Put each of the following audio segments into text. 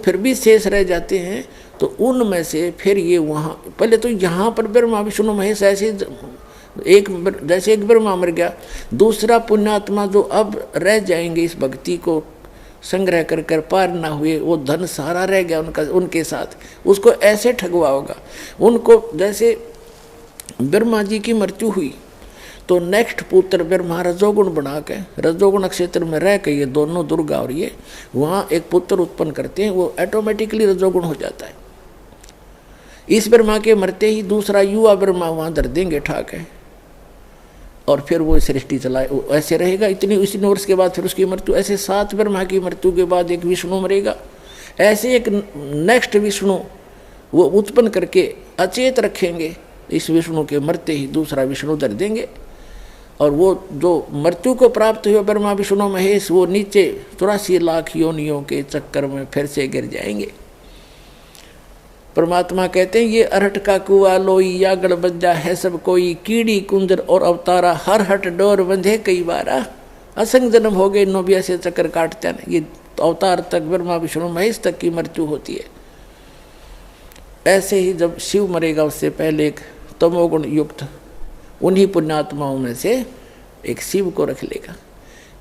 फिर भी शेष रह जाते हैं, तो उनमें से फिर ये वहाँ पहले तो यहाँ पर ब्रह्मा विष्णु महेश ऐसे एक, जैसे एक ब्रह्मा मर गया, दूसरा पुण्यात्मा जो अब रह जाएंगे इस भक्ति को संग्रह कर कर पार ना हुए, वो धन सारा रह गया उनका, उनके साथ उसको ऐसे ठगवा होगा उनको। जैसे ब्रह्मा जी की मृत्यु हुई तो नेक्स्ट पुत्र ब्रह्मा रजोगुण बना के रजोगुण क्षेत्र में रह के, ये दोनों दुर्गा और ये वहाँ एक पुत्र उत्पन्न करते हैं, वो ऑटोमेटिकली रजोगुण हो जाता है। इस ब्रह्मा के मरते ही दूसरा युवा ब्रह्मा वहाँ धर देंगे ठाक है, और फिर वो सृष्टि चलाए, वो ऐसे रहेगा इतनी वर्ष के बाद फिर उसकी मृत्यु। ऐसे 7 ब्रह्मा की मृत्यु के बाद एक विष्णु मरेगा, ऐसे एक नेक्स्ट विष्णु वो उत्पन्न करके अचेत रखेंगे, इस विष्णु के मरते ही दूसरा विष्णु धर देंगे, और वो जो मृत्यु को प्राप्त हुए ब्रह्मा विष्णु महेश वो नीचे 84 लाख योनियों के चक्कर में फिर से गिर जाएंगे। परमात्मा कहते हैं ये अरहट का कुआ लोई या गड़बज्जा है सब कोई, कीड़ी कुंजर और अवतारा हर हट डोर बंधे कई बारा, असंग जन्म हो गए 89 चक्कर काटते हैं। ये अवतार तक ब्रह्मा विष्णु महेश तक की मृत्यु होती है। ऐसे ही जब शिव मरेगा उससे पहले एक तमोगुण युक्त उन्हीं पुण्यात्माओं में से एक शिव को रख लेगा,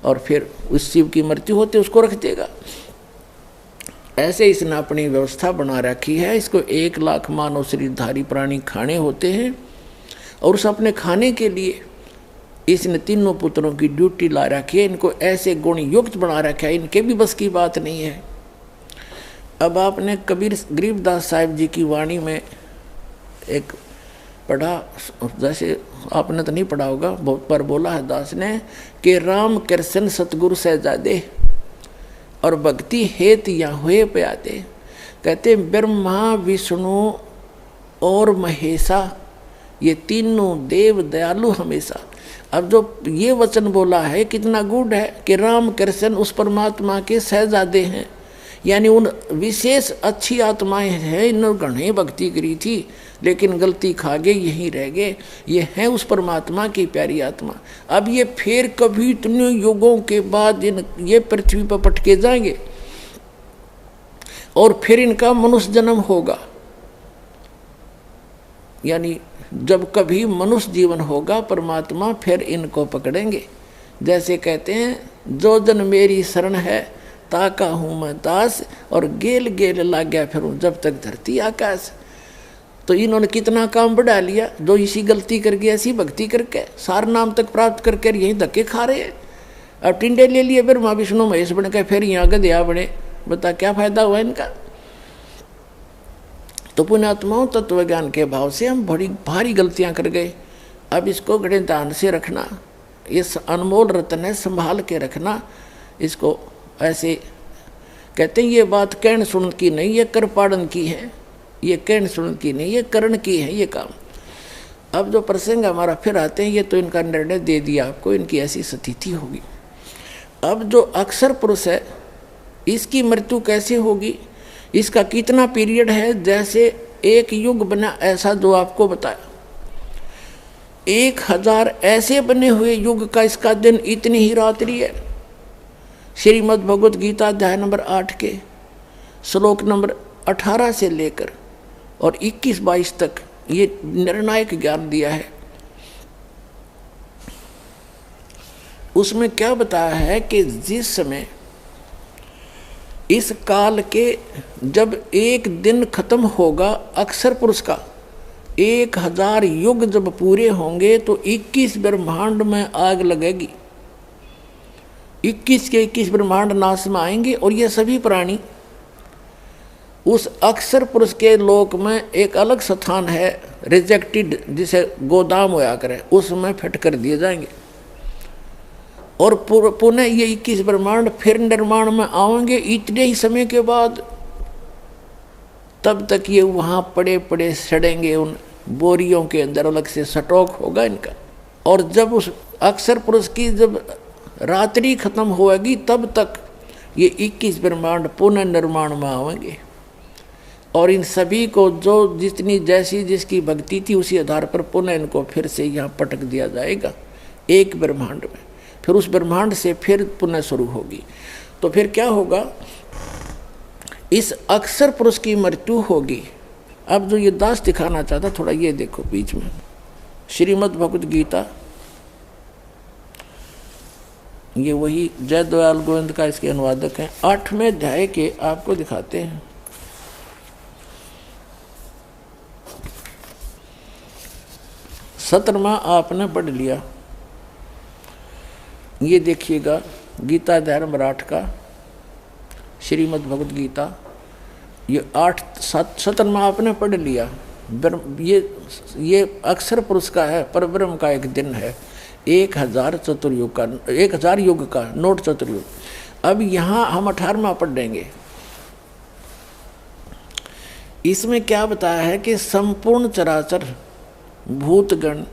और फिर उस शिव की मृत्यु होते उसको रख देगा। ऐसे इसने अपनी व्यवस्था बना रखी है। इसको 1 लाख मानव शरीरधारी प्राणी खाने होते हैं, और उस अपने खाने के लिए इसने तीनों पुत्रों की ड्यूटी ला रखी है। इनको ऐसे गुण युक्त बना रखा है, इनके भी बस की बात नहीं है। अब आपने कबीर गरीबदास साहिब जी की वाणी में एक पढ़ा, जैसे आपने तो नहीं पढ़ा होगा, बहुत बार बोला है दास ने कि राम कृष्ण सतगुरु सहजादे और भक्ति हेत या हुए प्यादे। कहते ब्रह्मा विष्णु और महेशा ये तीनों देव दयालु हमेशा। अब जो ये वचन बोला है कितना गूढ़ है कि राम कृष्ण उस परमात्मा के सहजादे हैं, यानी उन विशेष अच्छी आत्माएं हैं। इन्होंने घने भक्ति करी थी लेकिन गलती खा गए, यहीं रह गए। ये हैं उस परमात्मा की प्यारी आत्मा। अब ये फिर कभी इतने युगों के बाद ये पृथ्वी पर पटके जाएंगे और फिर इनका मनुष्य जन्म होगा। यानी जब कभी मनुष्य जीवन होगा परमात्मा फिर इनको पकड़ेंगे। जैसे कहते हैं जो जन मेरी शरण है ताका हूँ मैं दास, और गेल गेल लाग गया फिरूं जब तक धरती आकाश। तो इन्होंने कितना काम बढ़ा लिया, जो इसी गलती करके ऐसी भक्ति करके सार नाम तक प्राप्त करके यहीं धक्के खा रहे हैं। अब टिंडे ले लिए ब्रह्मा विष्णु महेश बन के, फिर यहाँ गधया बने। बता क्या फायदा हुआ इनका। तो पुण्यात्माओं तत्व ज्ञान के भाव से हम बड़ी भारी गलतियां कर गए। अब इसको बड़े ध्यान से रखना, ये अनमोल रत्न है, संभाल के रखना इसको। ऐसे कहते हैं ये बात कहन सुन की नहीं, ये कर पाड़न की है। ये कहन सुन की नहीं, ये करण की है ये काम। अब जो प्रसंग हमारा फिर आते हैं, ये तो इनका निर्णय दे दिया आपको, इनकी ऐसी स्थिति होगी। अब जो अक्षर पुरुष है इसकी मृत्यु कैसे होगी, इसका कितना पीरियड है, जैसे एक युग बना ऐसा जो आपको बताया। 1000 ऐसे बने हुए युग का इसका दिन इतनी ही रात्रि है। श्रीमद् भगवत गीता अध्याय नंबर 8 के श्लोक नंबर 18 से लेकर और 21-22 तक ये निर्णायक ज्ञान दिया है। उसमें क्या बताया है कि जिस समय इस काल के जब एक दिन खत्म होगा अक्षर पुरुष का, 1000 युग जब पूरे होंगे तो 21 ब्रह्मांड में आग लगेगी। 21 के 21 ब्रह्मांड नाश में आएंगे, और ये सभी प्राणी उस अक्षर पुरुष के लोक में एक अलग स्थान है रिजेक्टेड, जिसे गोदाम होया करे, उसमें फिट कर दिए जाएंगे। और पुनः ये 21 ब्रह्मांड फिर निर्माण में आएंगे इतने ही समय के बाद। तब तक ये वहाँ पड़े पड़े सड़ेंगे, उन बोरियों के अंदर अलग से स्टॉक होगा इनका। और जब उस अक्षर पुरुष की जब रात्रि खत्म होगी तब तक ये 21 ब्रह्मांड पुनः निर्माण में आएंगे। और इन सभी को जो जितनी जैसी जिसकी भक्ति थी उसी आधार पर पुनः इनको फिर से यहाँ पटक दिया जाएगा एक ब्रह्मांड में। फिर उस ब्रह्मांड से फिर पुनः शुरू होगी। तो फिर क्या होगा, इस अक्षर पुरुष की मृत्यु होगी। अब जो ये दास दिखाना चाहता, थोड़ा ये देखो बीच में, श्रीमद् भगवद गीता, ये वही जयदयाल गोविंद का इसके अनुवादक हैं। 8वें अध्याय के आपको दिखाते हैं। सत्रमा आपने पढ़ लिया। ये देखिएगा गीता अध्याय नंबर 8 का, श्रीमद् भगवद गीता, ये 8-7 आपने पढ़ लिया। ये अक्षर पुरुष का है, परब्रह्म का एक दिन है, 1000 चतुर्युग का, 1000 युग का नोट चतुर्युग। अब यहाँ हम 18वां पढ़ देंगे। इसमें क्या बताया है कि संपूर्ण चराचर भूतगण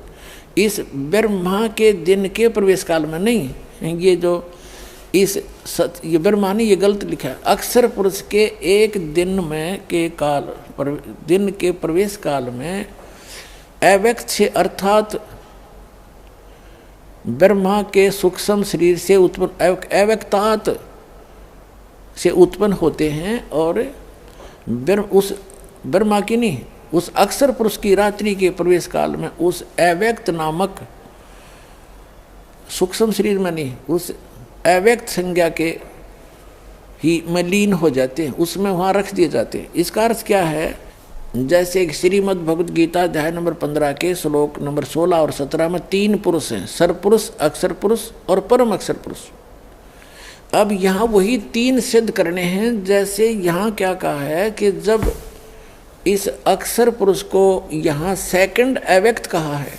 इस ब्रह्मा के दिन के प्रवेश काल में नहीं, ये जो ये ब्रह्मा ने ये गलत लिखा है, अक्षर पुरुष के एक दिन में के काल दिन के प्रवेश काल में अव्यक्त से, अर्थात ब्रह्मा के सूक्ष्म शरीर से उत्पन्न, अव्यक्तात से उत्पन्न होते हैं। और उस ब्रह्मा की नहीं, उस अक्षर पुरुष की रात्रि के प्रवेश काल में उस अव्यक्त नामक सूक्ष्म शरीर में नहीं, उस अव्यक्त संज्ञा के ही में लीन हो जाते हैं, उसमें वहाँ रख दिए जाते हैं। इसका अर्थ क्या है? जैसे श्रीमद् भगवद गीता अध्याय नंबर 15 के श्लोक नंबर 16 और 17 में 3 पुरुष हैं, सरपुरुष, अक्षर पुरुष और परम अक्षर पुरुष। अब यहाँ वही 3 सिद्ध करने हैं। जैसे यहाँ क्या कहा है कि जब इस अक्षर पुरुष को यहाँ सेकंड अव्यक्त कहा है,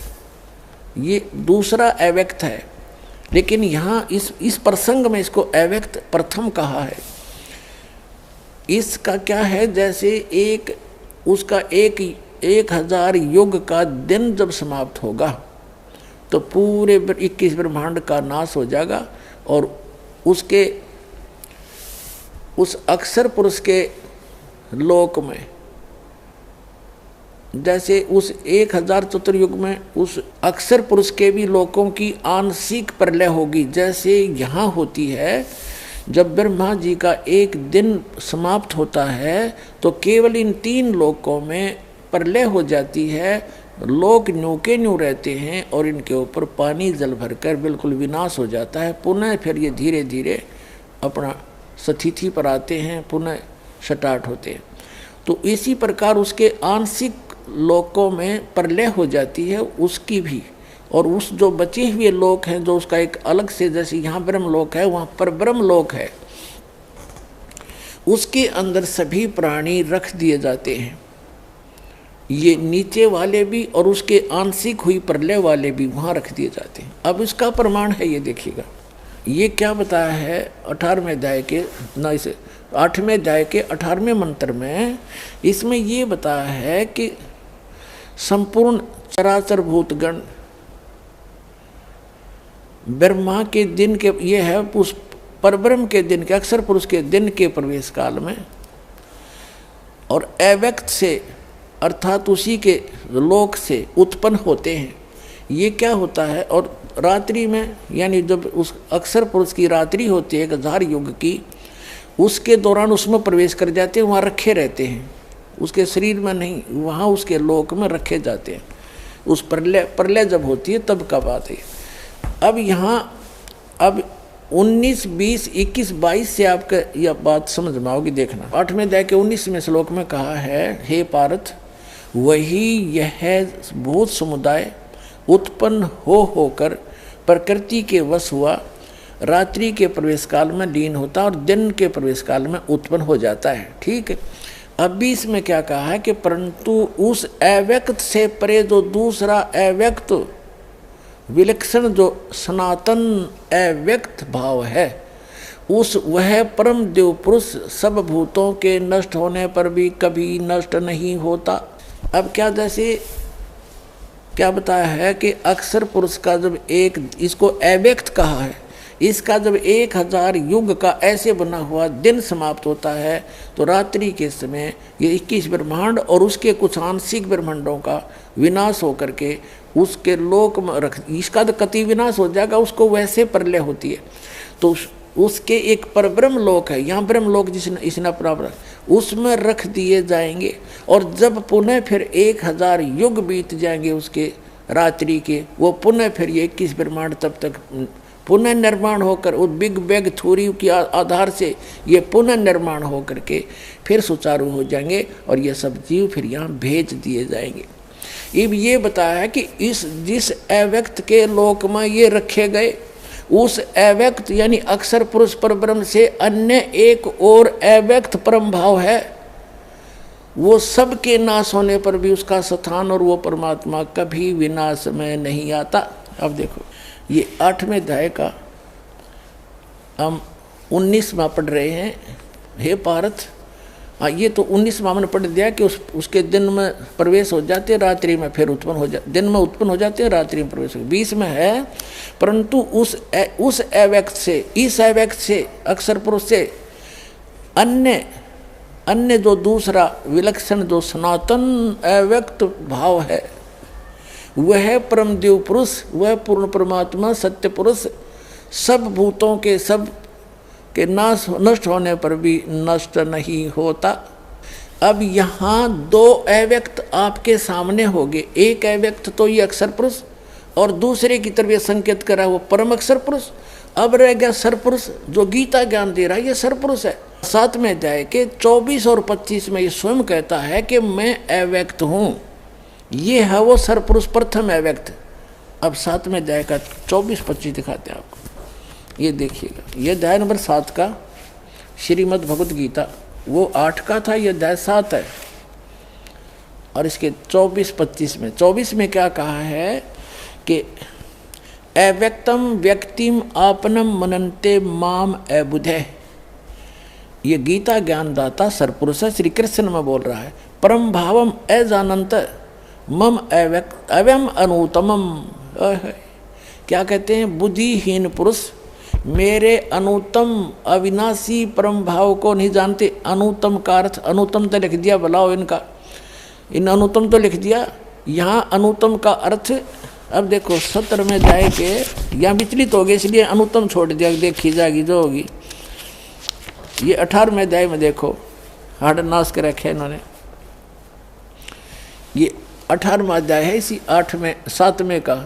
ये दूसरा अव्यक्त है, लेकिन यहाँ इस प्रसंग में इसको अव्यक्त प्रथम कहा है। इसका क्या है? जैसे उसका 1000 युग का दिन जब समाप्त होगा तो पूरे 21 ब्रह्मांड का नाश हो जाएगा, और उस अक्षर पुरुष के लोक में, जैसे उस 1000 चतुर्युग में उस अक्षर पुरुष के भी लोकों की आंशिक प्रलय होगी। जैसे यहाँ होती है, जब ब्रह्मा जी का एक दिन समाप्त होता है तो केवल इन 3 लोकों में प्रलय हो जाती है, लोक न्यू के न्यू रहते हैं और इनके ऊपर पानी जल भरकर बिल्कुल विनाश हो जाता है। पुनः फिर ये धीरे धीरे अपना स्थिति पर आते हैं, पुनः स्टार्ट होते हैं। तो इसी प्रकार उसके आंशिक लोकों में प्रलय हो जाती है उसकी भी, और उस जो बचे हुए लोक हैं जो उसका एक अलग से, जैसे यहाँ ब्रह्म लोक है वहाँ पर ब्रह्म लोक है, उसके अंदर सभी प्राणी रख दिए जाते हैं। ये नीचे वाले भी और उसके आंशिक हुई प्रलय वाले भी वहाँ रख दिए जाते हैं। अब इसका प्रमाण है, ये देखिएगा, ये क्या बताया है 18वें अध्याय के 8वें अध्याय के 18वें मंत्र में। इसमें ये बताया है कि संपूर्ण चराचर भूतगण ब्रह्मा के दिन के, ये है उस परब्रह्म के दिन के, अक्षर पुरुष के दिन के प्रवेश काल में, और अव्यक्त से अर्थात उसी के लोक से उत्पन्न होते हैं। ये क्या होता है? और रात्रि में, यानी जब उस अक्षर पुरुष की रात्रि होती है 1000 युग की, उसके दौरान उसमें प्रवेश कर जाते हैं, वहाँ रखे रहते हैं, उसके शरीर में नहीं, वहाँ उसके लोक में रखे जाते हैं। उस प्रलय जब होती है तब का बात है। अब यहाँ अब 19, 20, 21, 22 से आपका यह बात समझ में आओगी। देखना 8वें अध्याय के 19वें श्लोक में कहा है, हे पार्थ, वही यह भूत समुदाय उत्पन्न होकर प्रकृति के वश हुआ, रात्रि के प्रवेश काल में लीन होता और दिन के प्रवेश काल में उत्पन्न हो जाता है। ठीक है। अब भी इसमें क्या कहा है कि परंतु उस अव्यक्त से परे जो दूसरा अव्यक्त विलक्षण जो सनातन अव्यक्त भाव है, वह परम देव पुरुष सब भूतों के नष्ट होने पर भी कभी नष्ट नहीं होता। अब क्या, जैसे क्या बताया है कि अक्षर पुरुष का जब इसको अव्यक्त कहा है, इसका जब 1000 युग का ऐसे बना हुआ दिन समाप्त होता है तो रात्रि के समय ये 21 ब्रह्मांड और उसके कुछ आंशिक ब्रह्मांडों का विनाश होकर के उसके लोक में इसका तो कति विनाश हो जाएगा, उसको वैसे प्रलय होती है। तो उसके एक परब्रह्म लोक है, यहाँ ब्रह्म लोक जिसने इसने प्राप्त, उसमें रख दिए जाएंगे। और जब पुनः फिर 1000 युग बीत जाएंगे उसके रात्रि के, वो पुनः फिर ये 21 ब्रह्मांड तब तक पुनः निर्माण होकर उस बिग बैग थ्योरी के आधार से ये पुनः निर्माण होकर के फिर सुचारू हो जाएंगे और ये सब जीव फिर यहाँ भेज दिए जाएंगे। अब ये बताया है कि इस जिस अव्यक्त के लोक में ये रखे गए, उस अव्यक्त यानी अक्षर पुरुष परब्रह्म से अन्य एक और अव्यक्त परम भाव है, वो सबके नाश होने पर भी उसका स्थान और वो परमात्मा कभी विनाश में नहीं आता। अब देखो ये 8वें अध्याय का हम 19वां पढ़ रहे हैं। हे पार्थ, ये तो 19वां मैंने पढ़ दिया कि उसके दिन में प्रवेश हो जाते, रात्रि में फिर उत्पन्न हो जाते, दिन में उत्पन्न हो जाते, रात्रि में प्रवेश हो। 20 में है, परंतु उस अव्यक्त से, इस अव्यक्त से, अक्षर पुरुष से अन्य जो दूसरा विलक्षण जो सनातन अव्यक्त भाव है, वह परमदेव पुरुष, वह पूर्ण परमात्मा सत्य पुरुष सब भूतों के सब के नष्ट होने पर भी नष्ट नहीं होता। अब यहाँ 2 अव्यक्त आपके सामने हो गए, एक अव्यक्त तो ये अक्षर पुरुष और दूसरे की तरफ ये संकेत करा वो परम अक्षर पुरुष। अब रह गया सरपुरुष जो गीता ज्ञान दे रहा है, ये सरपुरुष है। 7वें अध्याय के 24 और 25 में ये स्वयं कहता है कि मैं अव्यक्त हूँ, ये है वो सरपुरुष प्रथम अव्यक्त। अब 7वें अध्याय का 24-25 दिखाते हैं आपको, ये देखिएगा। ये अध्याय नंबर 7 का श्रीमद् भगवत गीता, वो 8 का था, ये अध्याय 7 है। और इसके 24-25 में 24 में क्या कहा है कि अव्यक्तम व्यक्तिम आपनम मनन्ते माम अबुधे। ये गीता ज्ञानदाता सरपुरुष श्री कृष्ण में बोल रहा है। परम भावम अजानंत मम अव्यक्त अव्यम अनुतमम। क्या कहते हैं? बुद्धिहीन पुरुष मेरे अनुतम अविनाशी परम भाव को नहीं जानते। अनुतम का अर्थ, अनुतम तो लिख दिया, बुलाओ इनका, इन अनुतम तो लिख दिया, यहाँ अनुतम का अर्थ। अब देखो 17 में जाए के यहाँ विचलित हो गए, इसलिए अनुतम छोड़ दिया, देखी जाएगी जो होगी। ये 18वें अध्याय में देखो हाड़ नाश कर रखे इन्होंने। ये 18वां अध्याय है इसी 7वें का।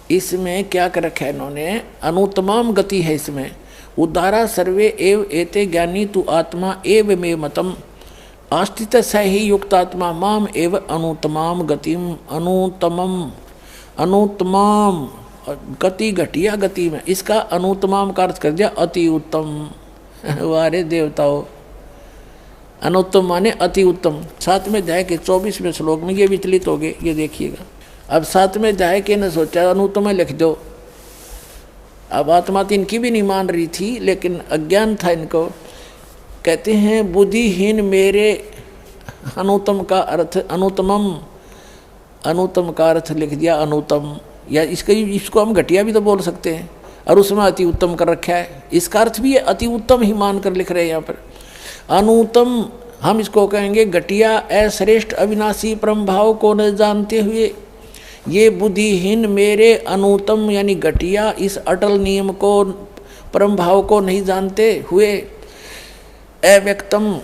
इसमें क्या कर रखा है इन्होंने? अनुतमाम गति है इसमें। उदारा सर्वे एव एते ज्ञानी तु आत्मा एव मे मतम आस्थित स ही युक्तात्मा माम एव अनुतमाम गतिम। अनुतमाम गति घटिया गति में, इसका अनुतमाम का अर्थ कर दिया अति उत्तम। वारे देवताओं, अनुत्तम माने अति उत्तम। 7वें अध्याय के 24वें श्लोक में ये विचलित हो गए, ये देखिएगा। अब 7वें अध्याय के ने सोचा अनुत्तम लिख दो। अब आत्मा तो इनकी भी नहीं मान रही थी, लेकिन अज्ञान था इनको। कहते हैं बुद्धिहीन मेरे, अनुत्तम का अर्थ अनुत्तमम, अनुत्तम का अर्थ लिख दिया अनुत्तम, या इसको हम घटिया भी तो बोल सकते हैं, और उसमें अति उत्तम कर रखा है। इसका अर्थ भी अति उत्तम ही मान कर लिख रहे हैं यहाँ पर। अनुत्तम हम इसको कहेंगे घटिया, अश्रेष्ठ, अविनाशी परम भाव को न जानते हुए ये बुद्धिहीन मेरे अनुत्तम यानी घटिया इस अटल नियम को, परम भाव को नहीं जानते हुए अव्यक्तम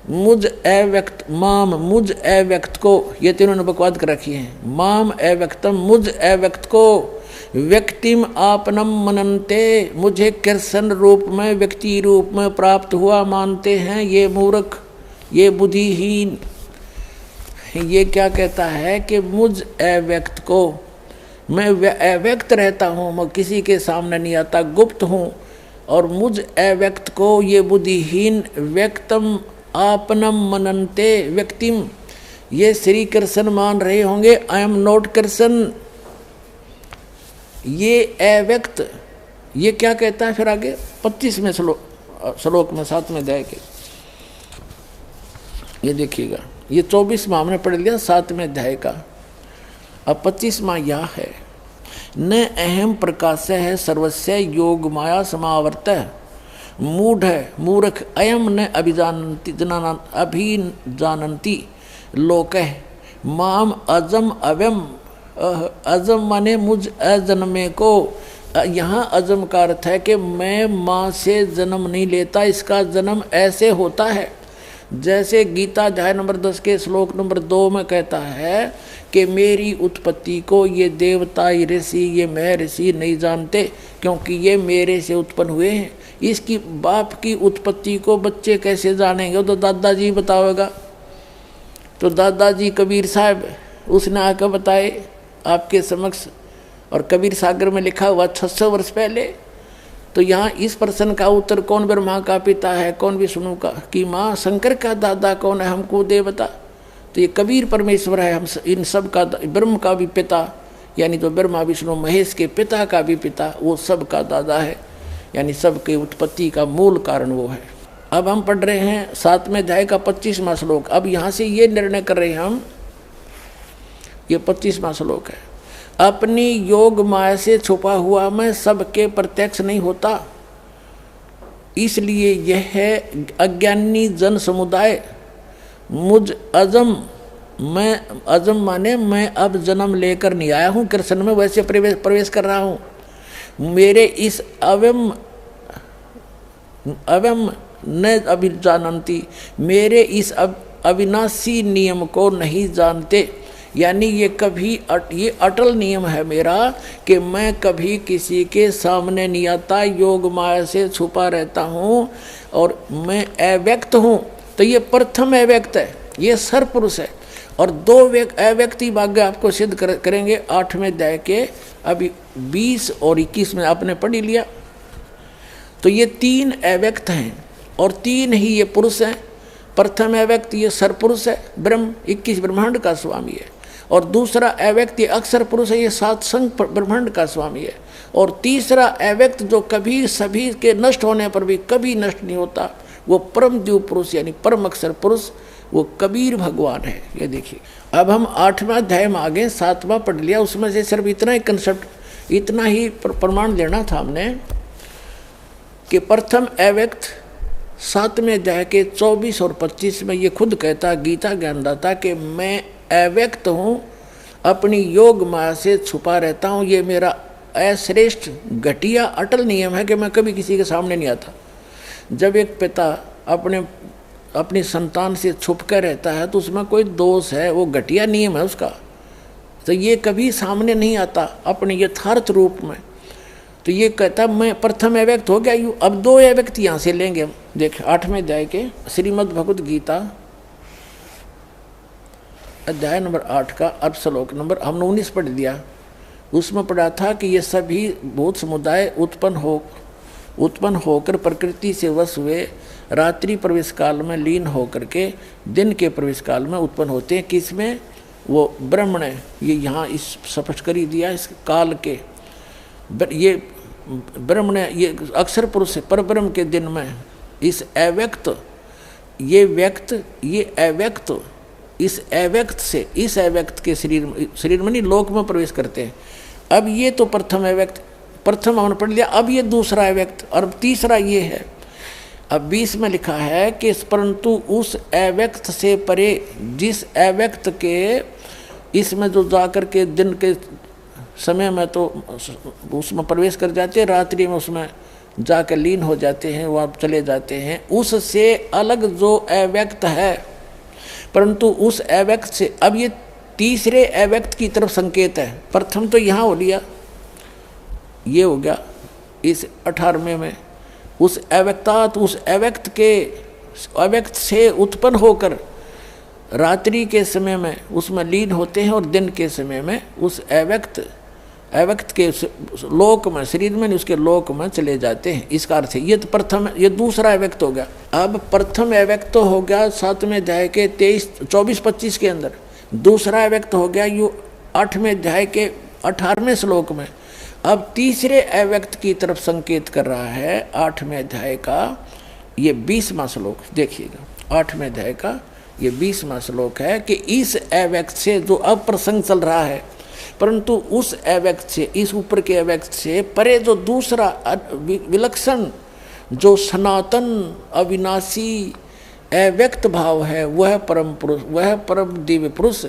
मुझ अव्यक्त माम, मुझ अव्यक्त को, ये तीनों ने बकवाद कर रखी है। माम अव्यक्तम, मुझ अव्यक्त को व्यक्तिम आपनम मनन्ते, मुझे कृष्ण रूप में, व्यक्ति रूप में प्राप्त हुआ मानते हैं ये मूर्ख, ये बुद्धिहीन। ये क्या कहता है कि मुझ अव्यक्त को, मैं अव्यक्त रहता हूँ, मैं किसी के सामने नहीं आता, गुप्त हूँ, और मुझ अव्यक्त को ये बुद्धिहीन व्यक्तम आपनम मनन्ते व्यक्तिम, ये श्री कृष्ण मान रहे होंगे। I am not Krishna. ये अव्यक्त, ये क्या कहता है फिर आगे 25वें श्लोक में 7वें अध्याय के, ये देखिएगा। ये 24वां हमने पढ़ लिया 7वें अध्याय का। अब 25वां यह है, न अहम प्रकाश है सर्वस्य योग माया समावर्त मूढ़ मूर्ख अयम न अभिजानन्ति लोक माम अजम अव्यम। अजम माने मुझ अजन्मे को। यहाँ अजम का अर्थ है कि मैं माँ से जन्म नहीं लेता, इसका जन्म ऐसे होता है। जैसे गीता अध्याय नंबर 10 के श्लोक नंबर 2 में कहता है कि मेरी उत्पत्ति को ये देवता, ये ऋषि, ये मैं ऋषि नहीं जानते, क्योंकि ये मेरे से उत्पन्न हुए हैं। इसकी बाप की उत्पत्ति को बच्चे कैसे जानेंगे? तो दादाजी बतावेगा। तो दादाजी कबीर साहब उसने आकर बताए आपके समक्ष, और कबीर सागर में लिखा हुआ 600 वर्ष पहले। तो यहाँ इस प्रश्न का उत्तर कौन ब्रह्मा का पिता है, कौन विष्णु का की माँ, शंकर का दादा कौन है, हमको दे बता। तो ये कबीर परमेश्वर है, हम इन सब का, ब्रह्म का भी पिता, यानी तो ब्रह्मा विष्णु महेश के पिता का भी पिता, वो सब का दादा है, यानी सबके उत्पत्ति का मूल कारण वो है। अब हम पढ़ रहे हैं 7वें अध्याय का 25वां श्लोक। अब यहाँ से ये निर्णय कर रहे हैं हम, ये 25वां श्लोक है, अपनी योग माया से छुपा हुआ मैं सबके प्रत्यक्ष नहीं होता, इसलिए यह है अज्ञानी जन समुदाय मुझ अजम, मैं अजम माने मैं अब जन्म लेकर नहीं आया हूँ कृष्ण में, वैसे प्रवेश कर रहा हूँ। मेरे इस अवयम न अभिजानंती, मेरे इस अविनाशी नियम को नहीं जानते, यानी ये कभी ये अटल नियम है मेरा कि मैं कभी किसी के सामने नहीं आता, योग माया से छुपा रहता हूँ और मैं अव्यक्त हूँ। तो ये प्रथम अव्यक्त है, ये सरपुरुष है। और 2 अव्यक्ति भाग्य आपको सिद्ध करेंगे 8वें अध्याय के अभी 20 और 21 में आपने पढ़ ही लिया। तो ये 3 अव्यक्त हैं और 3 ही ये पुरुष हैं। प्रथम अव्यक्त ये सरपुरुष है, ब्रह्म 21 ब्रह्मांड का स्वामी है, और दूसरा अव्यक्त ये अक्षर पुरुष है, ये 7 संघ ब्रह्मांड का स्वामी है, और तीसरा अव्यक्त जो कभी सभी के नष्ट होने पर भी कभी नष्ट नहीं होता, वो परम द्वीप पुरुष यानी परम अक्षर पुरुष, वो कबीर भगवान है। ये देखिए, अब हम 8वां अध्याय में आगे 7वां पढ़ लिया, उसमें से सिर्फ इतना ही कंसेप्ट, इतना ही प्रमाण लेना था हमने कि प्रथम अव्यक्त 7वें अध्याय के 24 और 25 में ये खुद कहता गीता ज्ञानदाता कि मैं अव्यक्त हूँ, अपनी योग माया से छुपा रहता हूँ, ये मेरा अश्रेष्ठ घटिया अटल नियम है कि मैं कभी किसी के सामने नहीं आता। जब एक पिता अपनी संतान से छुप कर रहता है तो उसमें कोई दोष है, वो घटिया नियम है उसका, तो ये कभी सामने नहीं आता अपने यथार्थ रूप में। तो ये कहता मैं प्रथम अव्यक्त हो गया यूँ। अब 2 अव्यक्त यहाँ से लेंगे हम। देख 8वें अध्याय के श्रीमद् भगवद गीता अध्याय नंबर 8 का अर्थ श्लोक नंबर हमने 19 पढ़ दिया। उसमें पढ़ा था कि ये सभी भूत समुदाय उत्पन्न होकर प्रकृति से वश हुए, रात्रि प्रवेश काल में लीन होकर के दिन के प्रवेश काल में उत्पन्न होते हैं। किसमें? वो ब्रह्म ने ये यहाँ इस स्पष्ट कर ही दिया, इस काल के ये ब्रह्म ने ये अक्षर पुरुष पर ब्रह्म के दिन में इस अव्यक्त ये व्यक्त ये अव्यक्त इस अव्यक्त से इस अव्यक्त के शरीर में नहीं लोक में प्रवेश करते हैं। अब ये तो प्रथम अव्यक्त, प्रथम हमने पढ़ लिया। अब ये दूसरा अव्यक्त और तीसरा ये है। अब 20 में लिखा है कि परंतु उस अव्यक्त से परे, जिस अव्यक्त के इसमें जो जाकर के दिन के समय में तो उसमें प्रवेश कर जाते हैं, रात्रि में उसमें जाकर लीन हो जाते हैं, वहाँ चले जाते हैं, उससे अलग जो अव्यक्त है, परंतु उस अव्यक्त से अब ये तीसरे अव्यक्त की तरफ संकेत है। प्रथम तो यहाँ हो लिया, ये हो गया इस 18वें में उस अव्यक्तात्, उस अव्यक्त के अव्यक्त से उत्पन्न होकर रात्रि के समय में उसमें लीन होते हैं और दिन के समय में उस अव्यक्त के लोक में, शरीर में नहीं उसके लोक में चले जाते हैं। इसका अर्थ है ये तो प्रथम, ये दूसरा अव्यक्त हो गया। अब प्रथम अव्यक्त तो हो गया 7वें अध्याय के 24-25 के अंदर, दूसरा अव्यक्त हो गया यू 8वें अध्याय के 18वें श्लोक में। अब तीसरे अव्यक्त की तरफ संकेत कर रहा है 8वें अध्याय का ये 20वां श्लोक। देखिएगा 8वें अध्याय का ये 20वां श्लोक है कि इस अव्यक्त से जो अब प्रसंग चल रहा है, परंतु उस अव्यक्त से, इस ऊपर के अव्यक्त से परे जो दूसरा विलक्षण जो सनातन अविनाशी अव्यक्त भाव है, वह परम पुरुष, वह परम दिव्य पुरुष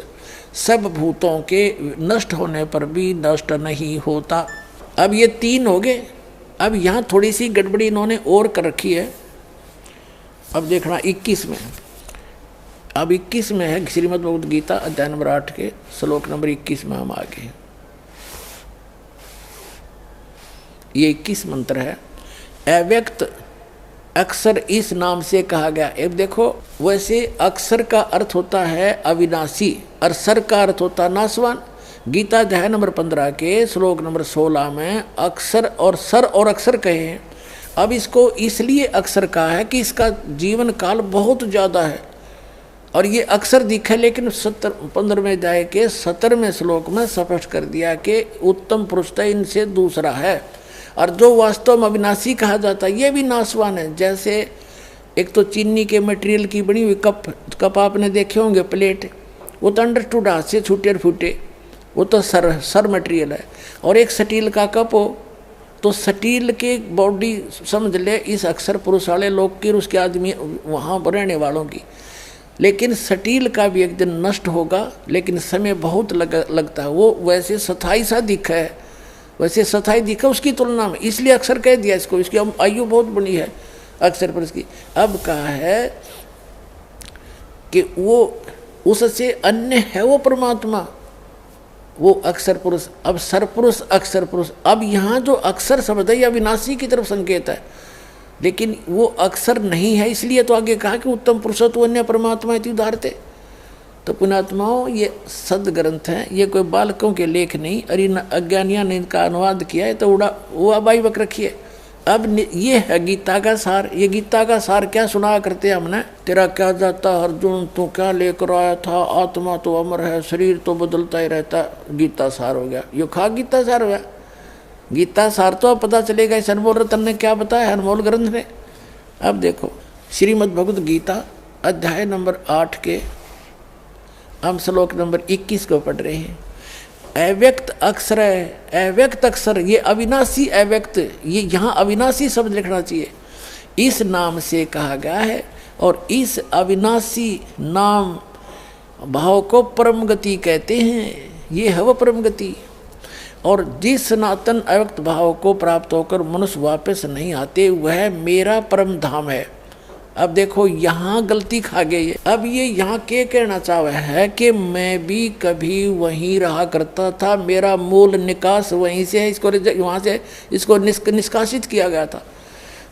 सब भूतों के नष्ट होने पर भी नष्ट नहीं होता। अब ये 3 हो गए। अब यहाँ थोड़ी सी गड़बड़ी इन्होंने और कर रखी है। अब देखना 21 में अब 21 में है श्रीमद् भगवद गीता अध्याय नंबर 8 के श्लोक नंबर 21 में हम आगे हैं। ये 21 मंत्र है। अव्यक्त अक्षर इस नाम से कहा गया। अब देखो, वैसे अक्षर का अर्थ होता है अविनाशी और सर का अर्थ होता है नाशवान। गीता अध्याय नंबर 15 के श्लोक नंबर 16 में अक्षर और सर और अक्षर कहे हैं। अब इसको इसलिए अक्षर कहा है कि इसका जीवन काल बहुत ज़्यादा है और ये अक्षर दिखा, लेकिन 15वें अध्याय के 17वें श्लोक में स्पष्ट कर दिया कि उत्तम पुरुष इनसे दूसरा है। और जो वास्तव में अविनाशी कहा जाता है ये भी नाशवान है। जैसे एक तो चीनी के मटेरियल की बनी हुई कप आपने देखे होंगे, प्लेट, वो तो अंडरस्टूड हाथ से छूटे और फूटे, वो तो सर मटेरियल है। और एक स्टील का कप हो तो स्टील के बॉडी समझ ले इस अक्षर पुरुष वाले लोग की, उसके आदमी वहाँ रहने वालों की। लेकिन स्टील का भी एक दिन नष्ट होगा, लेकिन समय बहुत लगता है। वो वैसे स्थायी सा दिखा है, वैसे स्थायी दिखा उसकी तुलना में, इसलिए अक्षर कह दिया इसको। इसकी आयु बहुत बड़ी है अक्षर पुरुष की। अब कहा है कि वो उससे अन्य है वो परमात्मा, वो अक्षर पुरुष। अब सरपुरुष अक्षर पुरुष, अब यहाँ जो अक्षर शब्द है यह अविनाशी की तरफ संकेत है, लेकिन वो अक्षर नहीं है। इसलिए तो आगे कहा कि उत्तम पुरुषत्व अन्य परमात्मा इति उदाहरते। तो पुण्यात्माओं, ये सदग्रंथ हैं, ये कोई बालकों के लेख नहीं। और इन अज्ञानियों ने इनका अनुवाद किया है तो वो अबाई वक रखिए। अब ये है गीता का सार। ये गीता का सार क्या सुना करते हमने, तेरा क्या जाता अर्जुन, तू क्या लेकर आया था, आत्मा तो अमर है, शरीर तो बदलता ही रहता। गीता सार हो गया, यो खा गीता सार हो गया। गीता सार तो अब पता चलेगा इस अनमोल रतन ने क्या बताया, अनमोल ग्रंथ ने। अब देखो, श्रीमद् भगवद गीता अध्याय नंबर 8 के हम श्लोक नंबर 21 को पढ़ रहे हैं। अव्यक्त अक्षर है, अव्यक्त अक्षर, ये अविनाशी अव्यक्त, ये यहाँ अविनाशी शब्द लिखना चाहिए। इस नाम से कहा गया है और इस अविनाशी नाम भाव को परम गति कहते हैं। ये है वो परम गति। और जिस सनातन अव्यक्त भाव को प्राप्त होकर मनुष्य वापस नहीं आते, वह मेरा परम धाम है। अब देखो, यहाँ गलती खा गई है। अब ये यहाँ क्या कहना चाह रहा है कि मैं भी कभी वहीं रहा करता था, मेरा मूल निकास वहीं से है, इसको वहाँ से इसको निष्कासित किया गया था।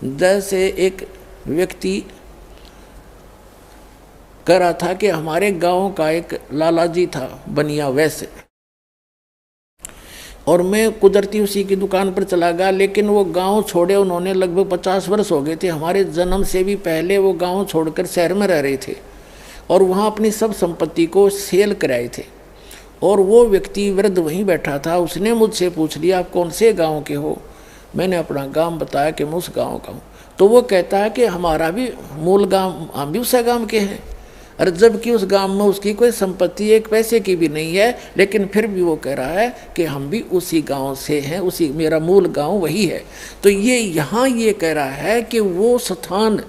जैसे एक व्यक्ति कह रहा था कि हमारे गांव का एक लाला जी था बनिया वैसे, और मैं कुदरती उसी की दुकान पर चला गया। लेकिन वो गांव छोड़े उन्होंने लगभग 50 वर्ष हो गए थे। हमारे जन्म से भी पहले वो गांव छोड़कर शहर में रह रहे थे और वहाँ अपनी सब संपत्ति को सेल कराए थे। और वो व्यक्ति वृद्ध वहीं बैठा था। उसने मुझसे पूछ लिया, आप कौन से गाँव के हो? मैंने अपना गाँव बताया कि मैं उस गाँव का हूँ। तो वो कहता है कि हमारा भी मूल गाँव, हम भी उस गाँव के हैं। और जबकि उस गांव में उसकी कोई संपत्ति एक पैसे की भी नहीं है, लेकिन फिर भी वो कह रहा है कि हम भी उसी गांव से हैं, उसी मेरा मूल गांव वही है। तो ये यहाँ ये कह रहा है कि वो स्थान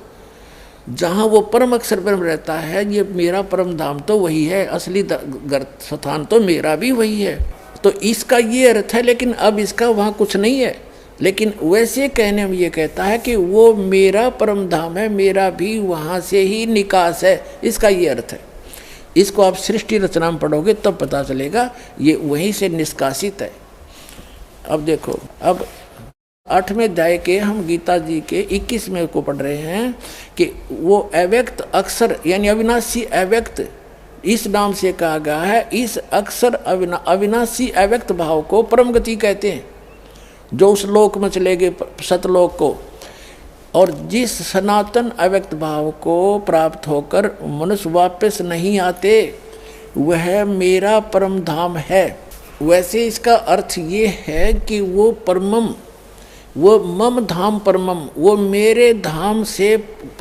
जहाँ वो परम अक्षर ब्रह्म रहता है, ये मेरा परम धाम तो वही है, असली स्थान तो मेरा भी वही है। तो इसका ये अर्थ है, लेकिन अब इसका वहाँ कुछ नहीं है। लेकिन वैसे कहने में ये कहता है कि वो मेरा परम धाम है, मेरा भी वहाँ से ही निकास है, इसका ये अर्थ है। इसको आप सृष्टि रचना में पढ़ोगे तब पता चलेगा ये वहीं से निष्कासित है। अब देखो, अब 8वें अध्याय के हम गीता जी के 21वें को पढ़ रहे हैं कि वो अव्यक्त अक्षर यानी अविनाशी अव्यक्त इस नाम से कहा गया है। इस अक्षर अविनाशी अव्यक्त भाव को परम गति कहते हैं, जो उस लोक में चले गए सतलोक को। और जिस सनातन अव्यक्त भाव को प्राप्त होकर मनुष्य वापस नहीं आते, वह मेरा परम धाम है। वैसे इसका अर्थ ये है कि वो परमम, वो मम धाम परमम, वो मेरे धाम से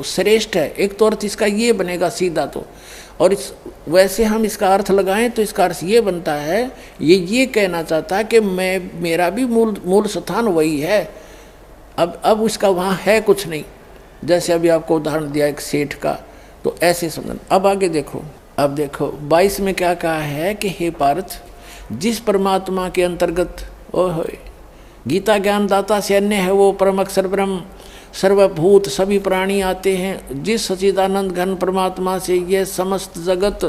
श्रेष्ठ है। एक तो अर्थ इसका ये बनेगा सीधा तो। और वैसे हम इसका अर्थ लगाएं तो इसका अर्थ ये बनता है, ये कहना चाहता है कि मेरा भी मूल स्थान वही है। अब उसका वहाँ है कुछ नहीं। जैसे अभी आपको उदाहरण दिया एक सेठ का, तो ऐसे समझना। अब आगे देखो, अब देखो 22 में क्या कहा है कि हे पार्थ, जिस परमात्मा के अंतर्गत गीता ज्ञानदाता से अन्य है वो परम अक्षर ब्रह्म, सर्वभूत सभी प्राणी आते हैं। जिस सच्चिदानंद घन परमात्मा से यह समस्त जगत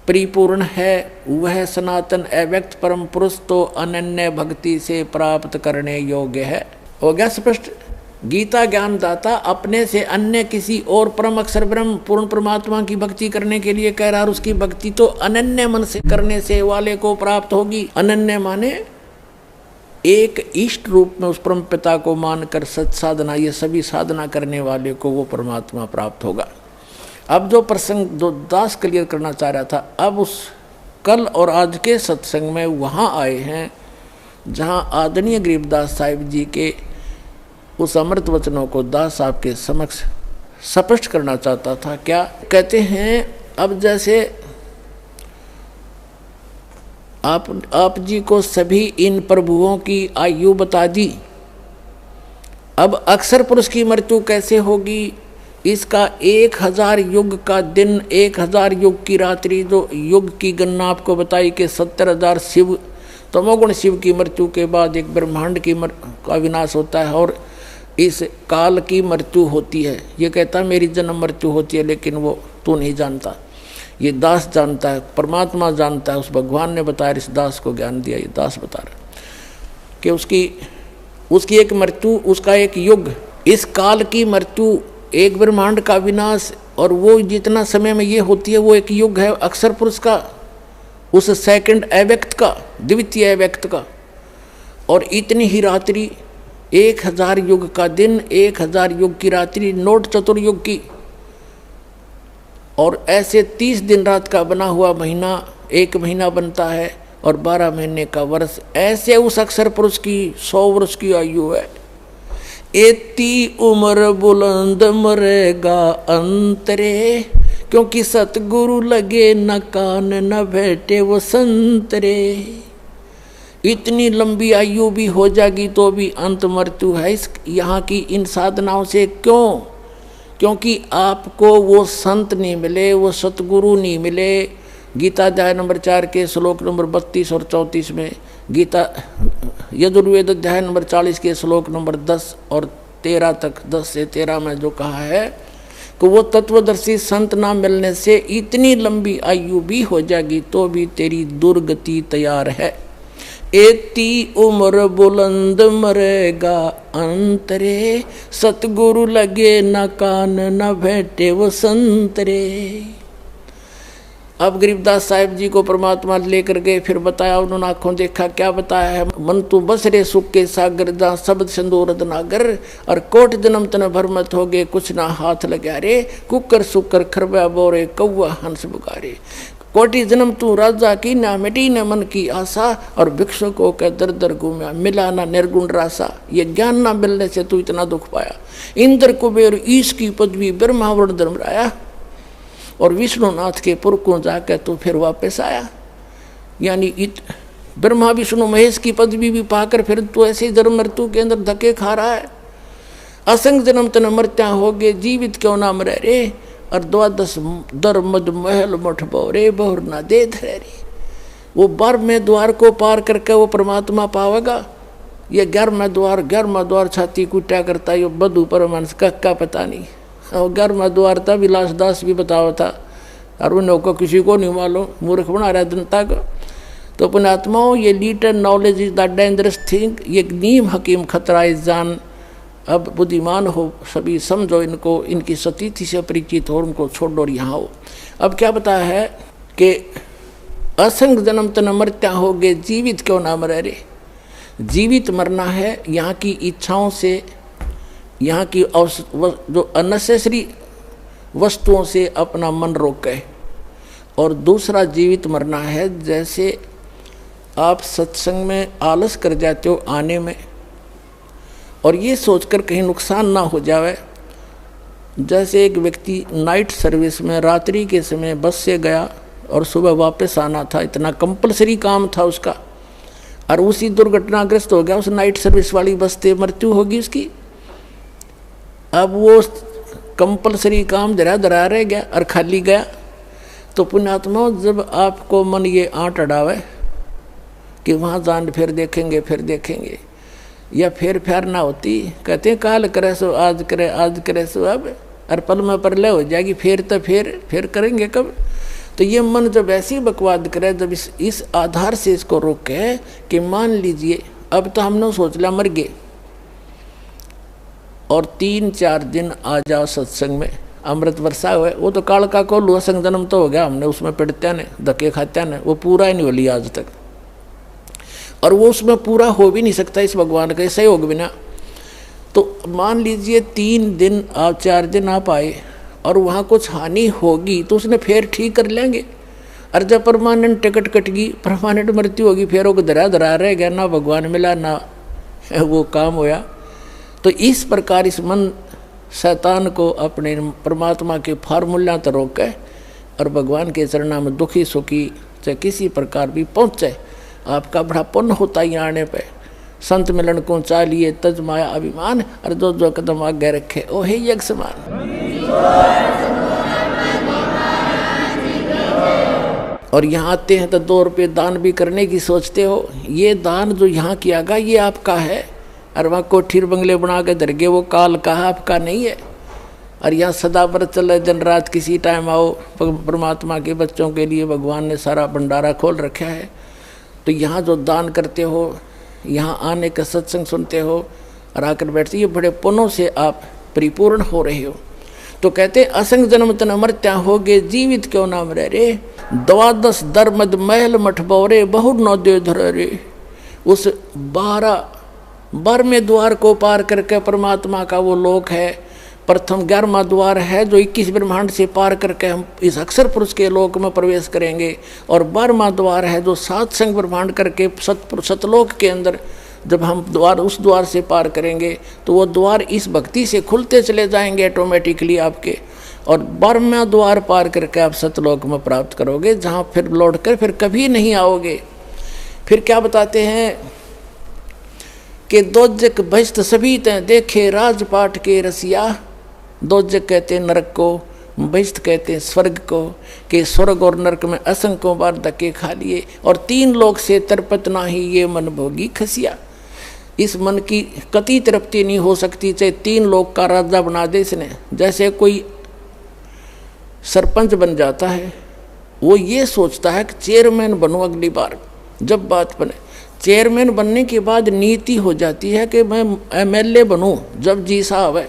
परिपूर्ण है, वह सनातन अव्यक्त परम पुरुष तो अनन्य भक्ति से प्राप्त करने योग्य है। हो गया स्पष्ट। गीता ज्ञानदाता अपने से अन्य किसी और परम अक्षर ब्रह्म पूर्ण परमात्मा की भक्ति करने के लिए कह रहा, और उसकी भक्ति तो अनन्य मन से करने से वाले को प्राप्त होगी। अनन्य माने एक इष्ट रूप में उस परम पिता को मानकर सत साधना, ये सभी साधना करने वाले को वो परमात्मा प्राप्त होगा। अब जो प्रसंग जो दास क्लियर करना चाह रहा था, अब उस कल और आज के सत्संग में वहाँ आए हैं जहाँ आदरणीय गरीबदास साहिब जी के उस अमृत वचनों को दास साहब के समक्ष स्पष्ट करना चाहता था। क्या कहते हैं, अब जैसे आप जी को सभी इन प्रभुओं की आयु बता दी, अब अक्षर पुरुष की मृत्यु कैसे होगी, इसका 1000 युग का दिन, 1000 युग की रात्रि, जो युग की गणना आपको बताई कि 70,000 शिव तमोगुण शिव की मृत्यु के बाद एक ब्रह्मांड का विनाश होता है और इस काल की मृत्यु होती है। ये कहता मेरी जन्म मृत्यु होती है, लेकिन वो तू नहीं जानता, ये दास जानता है, परमात्मा जानता है। उस भगवान ने बताया, इस दास को ज्ञान दिया, ये दास बता रहा कि उसकी एक मृत्यु, उसका एक युग, इस काल की मृत्यु, एक ब्रह्मांड का विनाश, और वो जितना समय में ये होती है वो एक युग है अक्षर पुरुष का, उस सेकंड अव्यक्त का, द्वितीय अव्यक्त का। और इतनी ही रात्रि, 1000 युग का दिन, 1000 युग की रात्रि, नोट चतुर्युग की, और ऐसे 30 दिन रात का बना हुआ महीना, एक महीना बनता है, और 12 महीने का वर्ष। ऐसे उस अक्षर पुरुष की 100 वर्ष की आयु है। एती उम्र बुलंद मरेगा अंतरे, क्योंकि सतगुरु लगे न कान न बैठे वो संतरे। इतनी लंबी आयु भी हो जाएगी तो भी अंत मृत्यु है इस यहाँ की इन साधनाओं से। क्यों? क्योंकि आपको वो संत नहीं मिले, वो सतगुरु नहीं मिले। गीता अध्याय नंबर 4 के श्लोक नंबर 32 और 34 में, गीता यजुर्वेद अध्याय नंबर 40 के श्लोक नंबर 10 और 13 तक, 10 से 13 में जो कहा है कि वो तत्वदर्शी संत ना मिलने से इतनी लंबी आयु भी हो जाएगी तो भी तेरी दुर्गति तैयार है। एती उम्र बुलंद मरेगा अंतरे, सतगुरु लगे न कान न बैठे वो संतरे। अब गरीबदास साहिब जी को परमात्मा लेकर गए, फिर बताया, उन्होंने आंखों देखा, क्या बताया है, मन तू बसरे सुख के सागर, जहाँ शब्द सिंदूर नागर, और कोट जन्म तन भर मत हो गए, कुछ ना हाथ लगा रे, कुकर सुकर खरबा बोरे कौआ हंस बुगारे। कोटि जन्म तू राजा की ना मिटी न मन की आशा, और भिक्षुकों के दर दर घूमा मिला ना निर्गुण रासा। ये ज्ञान ना मिलने से तू इतना दुख पाया। इंद्र कुबेर ईश की पदवी ब्रह्मावरण धर्मराया, और विष्णुनाथ के पुर को जाकर तो फिर वापस आया। यानी ब्रह्मा विष्णु महेश की पदवी भी पाकर फिर तो ऐसे जन्म मृत्यु के अंदर धक्के खा रहा है। असंग जन्म तन मृत्या हो गए, जीवित क्यों ना मरे रे, और 12 दर मद महल मठ बोरे बहुर ना दे धरे रे। वो 12वें द्वार को पार करके वो परमात्मा पावेगा। ये 11वां द्वार छाती कुटा करता, ये बधु परमांस का पता नहीं। और 11वां द्वार था, विलास दास भी बतावा था, और उन को किसी को नहीं मालूम, मूर्ख बना रहा जनता को। तो पुण्यात्माओं, ये little knowledge is the dangerous thing, ये नीम हकीम खतरा इस जान। अब बुद्धिमान हो सभी, समझो इनको, इनकी सतीथि से परिचित हो, उनको छोड़ो और यहाँ हो। अब क्या बताया है कि असंग जन्म तन मृत्या हो गए, जीवित क्यों ना मरे रे। जीवित मरना है यहाँ की इच्छाओं से, यहाँ की जो अननेसेसरी वस्तुओं से अपना मन रोके। और दूसरा जीवित मरना है, जैसे आप सत्संग में आलस कर जाते हो आने में, और ये सोचकर कहीं नुकसान ना हो जाए। जैसे एक व्यक्ति नाइट सर्विस में रात्रि के समय बस से गया और सुबह वापस आना था, इतना कंपलसरी काम था उसका, और उसी दुर्घटनाग्रस्त हो गया, उस नाइट सर्विस वाली बस से मृत्यु होगी उसकी। अब वो कंपलसरी काम धरा रह गया और खाली गया। तो पुण्यात्मा, जब आपको मन ये आंट अड़ावे कि वहाँ जान फिर देखेंगे, या फेर फेर ना होती। कहते हैं काल करे सो आज करे, आज करे सो अब, और पल में परलय हो जाएगी, फिर तो फिर करेंगे कब। तो ये मन जब ऐसी बकवाद करे, जब इस आधार से इसको रोके कि मान लीजिए अब तो हमने सोच लिया मर गए, और 3-4 दिन आ जाओ सत्संग में, अमृत वर्षा हुए, वो तो काल का को लुआ संग जन्म तो हो गया, हमने उसमें पिटत्या ने धक्के खात्या ने, वो पूरा ही नहीं हो लिया आज तक, और वो उसमें पूरा हो भी नहीं सकता इस भगवान का सहयोग बिना। तो मान लीजिए 3 दिन आप 4 दिन आप आए और वहाँ कुछ हानि होगी तो उसने फिर ठीक कर लेंगे। और जब परमानेंट टिकट कट गई, परमानेंट मृत्यु होगी, फिर वो धरा धरा रह गया, ना भगवान मिला ना वो काम होया। तो इस प्रकार इस मन शैतान को अपने परमात्मा के फार्मूला तो रोके और भगवान के चरणों में दुखी सुखी चाहे किसी प्रकार भी पहुँचे। आपका बड़ा पुण्य होता ही आने पे। संत मिलन को चालिए तज माया अभिमान, और जो कदम आगे रखे ओ हे यज्ञ समान। और यहाँ आते हैं तो 2 रुपये दान भी करने की सोचते हो। ये दान जो यहाँ किया गया ये आपका है, और वहाँ कोठीर बंगले बना के धर गए, वो काल का आपका नहीं है। और यहाँ सदा व्रत चले, दिन रात किसी टाइम आओ, परमात्मा के बच्चों के लिए भगवान ने सारा भंडारा खोल रखा है। तो यहाँ जो दान करते हो, यहाँ आने का सत्संग सुनते हो और आकर बैठते, ये बड़े पुण्यों से आप परिपूर्ण हो रहे हो। तो कहते असंग जन्म तन मर्त्या होगे, जीवित क्यों नाम रह रे, 12 दर मद महल मठ बोरे, बहु नौ दे धर रे। उस 12वें द्वार को पार करके परमात्मा का वो लोक है। प्रथम 11वां द्वार है जो 21 ब्रह्मांड से पार करके हम इस अक्षर पुरुष के लोक में प्रवेश करेंगे, और 12वां द्वार है जो 7 संग ब्रह्मांड करके सतलोक के अंदर जब हम उस द्वार से पार करेंगे तो वो द्वार इस भक्ति से खुलते चले जाएंगे ऑटोमेटिकली आपके, और 12वां द्वार पार करके आप सतलोक में प्राप्त करोगे, जहाँ फिर लौट कर फिर कभी नहीं आओगे। फिर क्या बताते हैं कि दोजक बहिष्ठ सभी तय देखे राजपाट के रसिया। दोजक कहते हैं नरक को, बहिष्ठ कहते हैं स्वर्ग को, कि स्वर्ग और नरक में असंख्यों बार धक्के खा लिए, और 3 लोक से तृप्त ना ही ये मन भोगी खसिया। इस मन की कति तृप्ति नहीं हो सकती, चाहे 3 लोक का राजा बना दे इसने। जैसे कोई सरपंच बन जाता है, वो ये सोचता है कि चेयरमैन बनूं अगली बार। जब बात बने चेयरमैन बनने के बाद नीति हो जाती है कि मैं MLA बनूं, जब जी साहब है।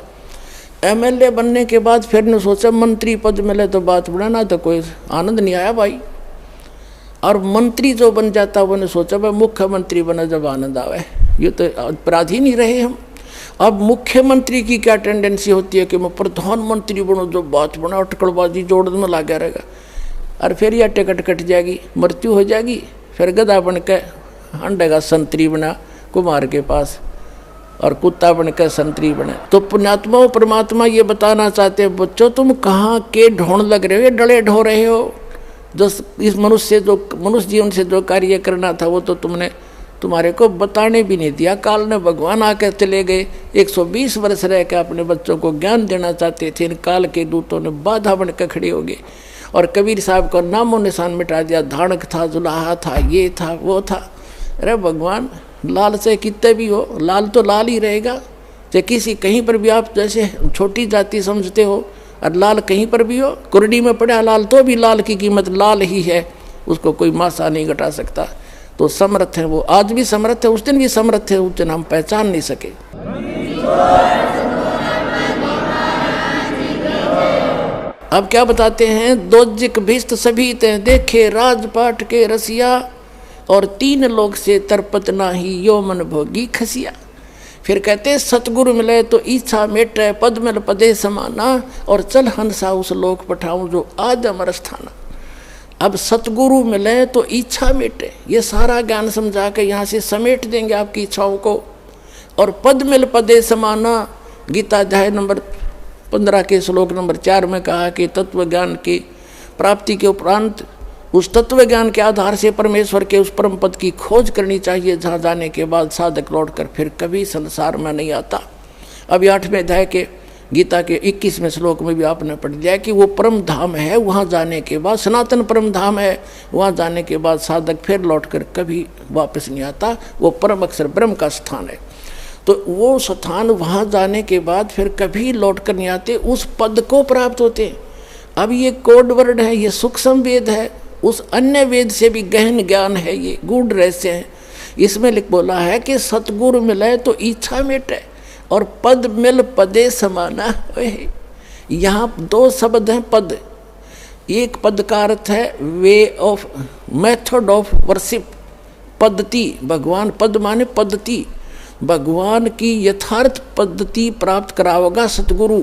MLA बनने के बाद फिर ने सोचा मंत्री पद मिले तो बात बढ़ाना, तो कोई आनंद नहीं आया भाई। और मंत्री जो बन जाता वो ने सोचा भाई मुख्यमंत्री बना जब आनंद आवे। ये तो अपराधी नहीं रहे हम। अब मुख्यमंत्री की क्या टेंडेंसी होती है कि मैं प्रधानमंत्री बनूं, जो बात बना अटकड़बाजी जोड़ने में लगा रहेगा, और फिर यह टिकट कट जाएगी, मृत्यु हो जाएगी, फिर गधा बन के हंडेगा संतरी बना कुमार के पास, और कुत्ता बनकर संतरी बने। तो पुण्यात्मा परमात्मा ये बताना चाहते हैं, बच्चों तुम कहाँ के ढोंढ लग रहे हो, डले ढो रहे हो। जो इस मनुष्य जीवन से जो कार्य करना था वो तो तुम्हारे को बताने भी नहीं दिया। काल ने भगवान आकर चले गए, 120 वर्ष रह के अपने बच्चों को ज्ञान देना चाहते थे, इन काल के दूतों ने बाधा बनकर खड़े हो गए, और कबीर साहब का नामो निशान मिटा दिया। धाड़क था, जुलाहा था, ये था वो था। अरे भगवान लाल से कितने भी हो, लाल तो लाल ही रहेगा। चाहे किसी कहीं पर भी आप जैसे छोटी जाति समझते हो, और लाल कहीं पर भी हो, कुरडी में पड़ा लाल तो भी लाल की कीमत लाल ही है, उसको कोई मासा नहीं घटा सकता। तो समर्थ है वो, आज भी समर्थ है, उस दिन भी समर्थ है, उस दिन हम पहचान नहीं सके। अब क्या बताते हैं, दोजिक भिस्त सभी ते देखे राजपाट के रसिया, और 3 लोग से तरपत नाही यो मन भोगी खसिया। फिर कहते सतगुरु मिले तो इच्छा मेटे, पद मिल पदे समाना, और चल हंसा उस लोक पठाऊं जो आज अमर स्थाना। अब सतगुरु मिले तो इच्छा मेटे, ये सारा ज्ञान समझा के यहाँ से समेट देंगे आपकी इच्छाओं को। और पद मिल पदे समाना, गीता अध्याय नंबर 15 के श्लोक नंबर 4 में कहा कि तत्व ज्ञान की प्राप्ति के उपरांत उस तत्व ज्ञान के आधार से परमेश्वर के उस परम पद की खोज करनी चाहिए, जहाँ जाने के बाद साधक लौटकर फिर कभी संसार में नहीं आता। अभी 8वें अध्याय के गीता के 21वें श्लोक में भी आपने पढ़ लिया कि वो परम धाम है, वहाँ जाने के बाद सनातन परम धाम है, वहाँ जाने के बाद साधक फिर लौटकर कभी वापस नहीं आता, वो परम अक्षर ब्रह्म का स्थान है। तो वो स्थान वहाँ जाने के बाद फिर कभी लौट कर नहीं आते, उस पद को प्राप्त होते हैं। अब ये कोड वर्ड है, ये सूक्ष्म वेद है, उस अन्य वेद से भी गहन ज्ञान है, ये गूढ़ रहस्य है। इसमें लिख बोला है कि सतगुरु मिले तो इच्छा मिटे और पद मिल पदे समाना। यहाँ दो शब्द हैं पद। एक पद का अर्थ है way of, method of worship, पद्धति। भगवान, पद माने पद्धति, भगवान की यथार्थ पद्धति प्राप्त करावेगा सतगुरु,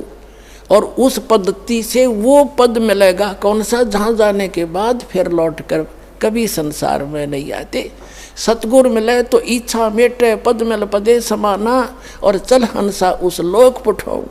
और उस पद्धति से वो पद मिलेगा। कौन सा? जहाँ जाने के बाद फिर लौट कर कभी संसार में नहीं आते। सतगुरु मिले तो इच्छा मेटे, पद मिल पदे समाना, और चल हंसा उस लोक पुठाऊं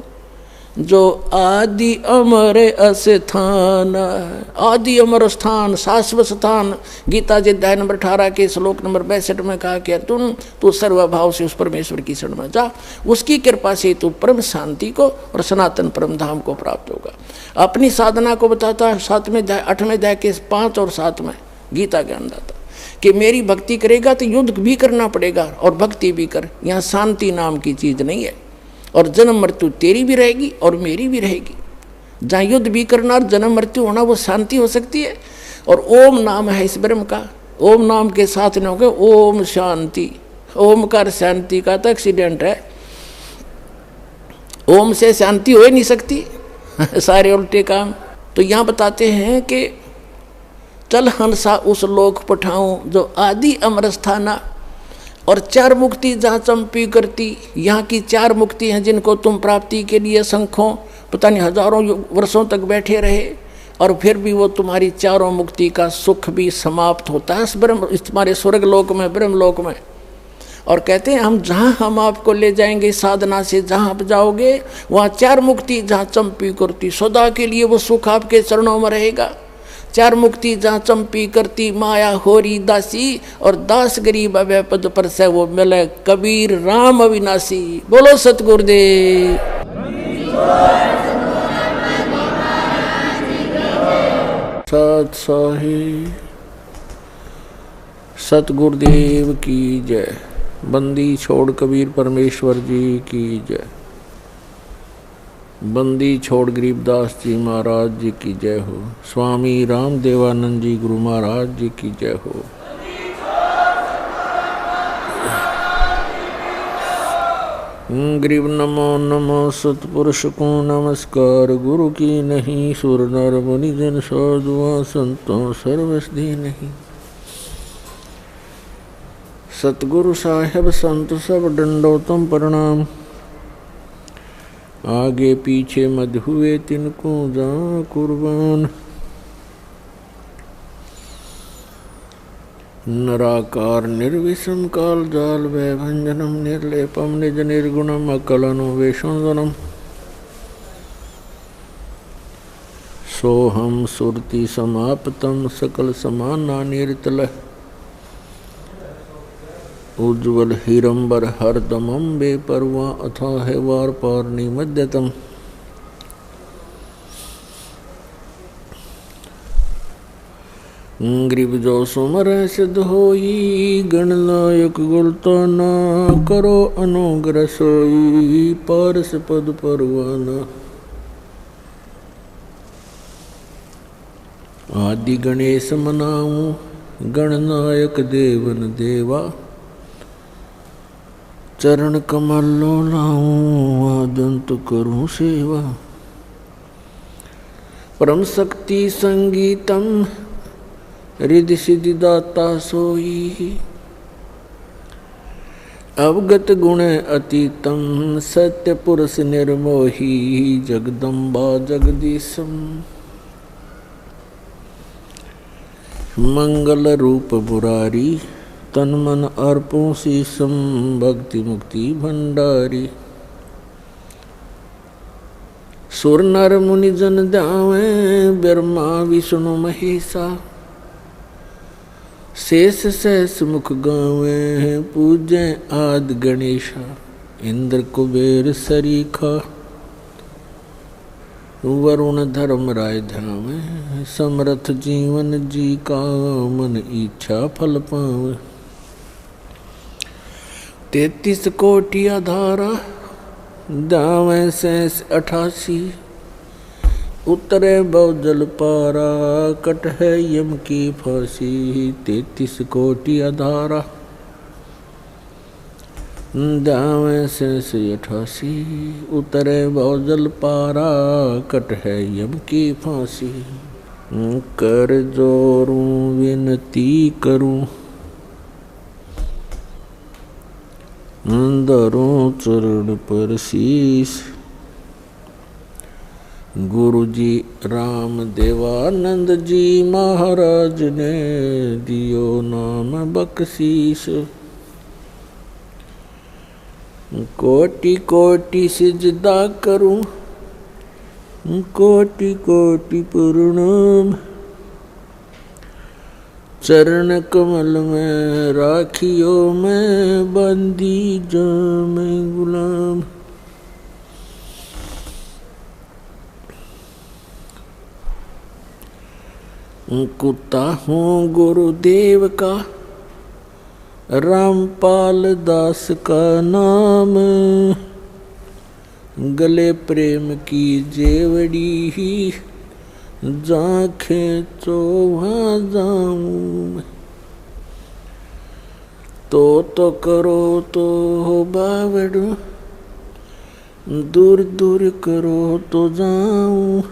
जो आदि अमर स्थान। आदि अमर स्थान, शाश्वत स्थान। गीता जी अध्याय नंबर 18 के श्लोक नंबर 62 में कहा कि अर्जुन तू सर्वभाव से उस परमेश्वर की शरण में जा, उसकी कृपा से तू परम शांति को और सनातन परम धाम को प्राप्त होगा। अपनी साधना को बताता है 7वें अध्याय 8वें अध्याय के 5 और 7 में गीता ज्ञानदाता कि मेरी भक्ति करेगा तो युद्ध भी करना पड़ेगा और भक्ति भी कर। यहाँ शांति नाम की चीज नहीं है, और जन्म मृत्यु तेरी भी रहेगी और मेरी भी रहेगी। जहाँ युद्ध भी करना और जन्म मृत्यु होना वो शांति हो सकती है। और ओम नाम है इस ब्रह्म का, ओम नाम के साथ न हो गए ओम शांति। ओमकार शांति का तो एक्सीडेंट है, ओम से शांति हो ही नहीं सकती सारे उल्टे काम। तो यहाँ बताते हैं कि चल हंसा उस लोक पठाऊं जो आदि अमर स्थाना, और 4 मुक्ति जहाँ चंपी करती। यहाँ की 4 मुक्ति हैं जिनको तुम प्राप्ति के लिए संख्यों पता नहीं हजारों वर्षों तक बैठे रहे, और फिर भी वो तुम्हारी 4 मुक्ति का सुख भी समाप्त होता है इस तुम्हारे स्वर्ग लोक में, ब्रह्म लोक में। और कहते हैं हम आपको ले जाएंगे साधना से, जहाँ आप जाओगे वहाँ 4 मुक्ति जहाँ चंपी करती, सदा के लिए वो सुख आपके चरणों में रहेगा। 4 मुक्ति जहाँ चंपी करती माया होरी दासी, और दास गरीब अभय पद पर से वो मिले कबीर राम अविनाशी। बोलो सतगुरुदेव। सत साहिब सतगुरुदेव की जय। बंदी छोड़ कबीर परमेश्वर जी की जय। बंदी छोड़ गरीबदास जी महाराज जी की जय हो। स्वामी राम देवानंद जी गुरु महाराज जी की जय हो। गरीब नमो नमो सतपुरुष को नमस्कार। गुरु की नहीं सुर नर मुनि जन साधुआ संतों सर्वसधि नहीं। सतगुरु साहेब संत सब दंडोतम प्रणाम। आगे पीछे मत हुए तिनको जा कुर्बान। नराकार निर्विषम काल जाल वै भंजनम निर्लेपम निज निर्गुणम अकलनो वेशनम। सोहम सुरति समाप्तम सकल समाना निर्तल। उज्ज्वल हिरंबर हरदमं बेपरवा अथाह वार पार निमध्यतम। ग्रीब जो सुमर सिद्ध होई गणनायक गुलता ना करो अनुग्रह सोई पारस पद परवाना। आदि गणेश मनाऊं गणनायक देवन देवा। चरण कमल लो लाऊं आदंत करूं सेवा। परम शक्ति संगीतम रिद्धि सिद्धि दाता सोई। अवगत गुण अतीतम सत्य पुरुष निर्मोही जगदम्बा जगदीशम। मंगल रूप बुरारी तन मन अर्पों शीशम भक्ति मुक्ति भंडारी। सुर नर मुनि जन ध्यावे ब्रह्मा विष्णु महेशा। शेष सहस मुख गावे पूजे आदि गणेशा। इंद्र कुबेर सरीखा वरुण धर्म राय ध्यावे। समर्थ जीवन जी का मन इच्छा फल पावे। 33 कोटि आधारा दावें शेष 88 उतरे बहुजल पारा कट है यम की फांसी 33 कोटि आधारा दावें शेष 88 उतरे बहुजल पारा कट है यम की फांसी कर जोरूं विनती करूं धरूं चरण पर शीश गुरु जी राम देवानंद जी महाराज ने दियो नाम बख्शीश कोटि कोटि सिजदा करूं कोटि कोटि प्रणाम चरण कमल में राखियो मैं बंदी जाम गुलाम कुत्ता हूँ गुरुदेव का रामपाल दास का नाम गले प्रेम की जेवड़ी ही जाखे तो वहाँ जाऊँ तो करो तो हो बावड़ दूर दूर करो तो जाऊँ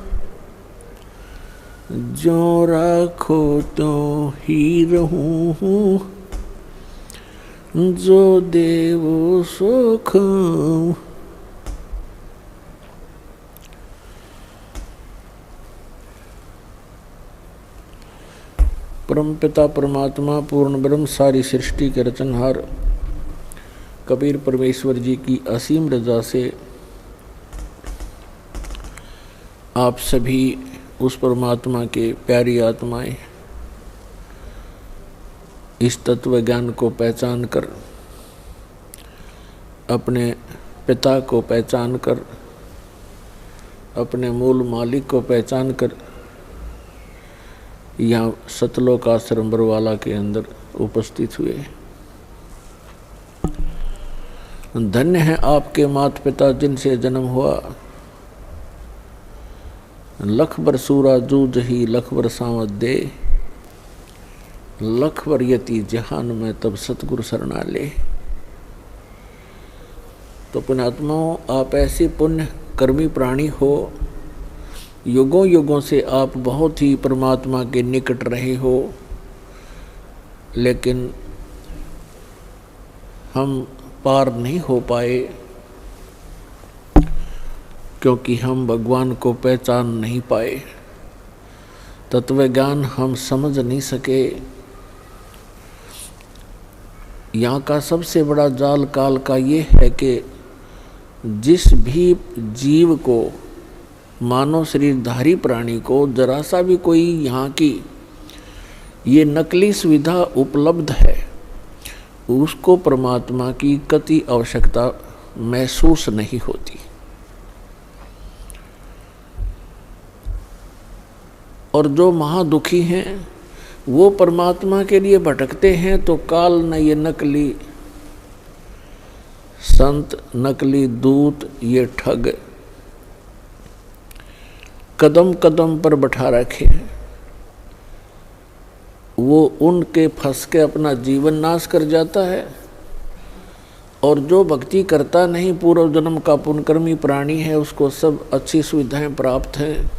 जो राखो तो ही रहूँ जो देवो सो खाऊँ परमपिता परमात्मा पूर्ण ब्रह्म सारी सृष्टि के रचनहार कबीर परमेश्वर जी की असीम रजा से आप सभी उस परमात्मा के प्यारी आत्माएं इस तत्व ज्ञान को पहचान कर अपने पिता को पहचान कर अपने मूल मालिक को पहचान कर यहाँ सतलोक आश्रम बरवाला के अंदर उपस्थित हुए। धन्य है आपके माता पिता जिनसे जन्म हुआ। लख बर सूरा जूझ ही लख बर सांवत दे लख बर यति जहान में तब सतगुरु शरणा ले। तो पुण्यात्माओं, आप ऐसे पुण्य कर्मी प्राणी हो, युगों युगों से आप बहुत ही परमात्मा के निकट रहे हो, लेकिन हम पार नहीं हो पाए क्योंकि हम भगवान को पहचान नहीं पाए, तत्व ज्ञान हम समझ नहीं सके। यहाँ का सबसे बड़ा जाल काल का ये है कि जिस भी जीव को, मानव शरीरधारी प्राणी को जरा सा भी कोई यहाँ की ये नकली सुविधा उपलब्ध है, उसको परमात्मा की कति आवश्यकता महसूस नहीं होती। और जो महादुखी हैं वो परमात्मा के लिए भटकते हैं, तो काल न ये नकली संत, नकली दूत, ये ठग कदम कदम पर बैठा रखे हैं, वो उनके फंस के अपना जीवन नाश कर जाता है। और जो भक्ति करता नहीं, पूर्व जन्म का पुण्यकर्मी प्राणी है, उसको सब अच्छी सुविधाएं प्राप्त हैं,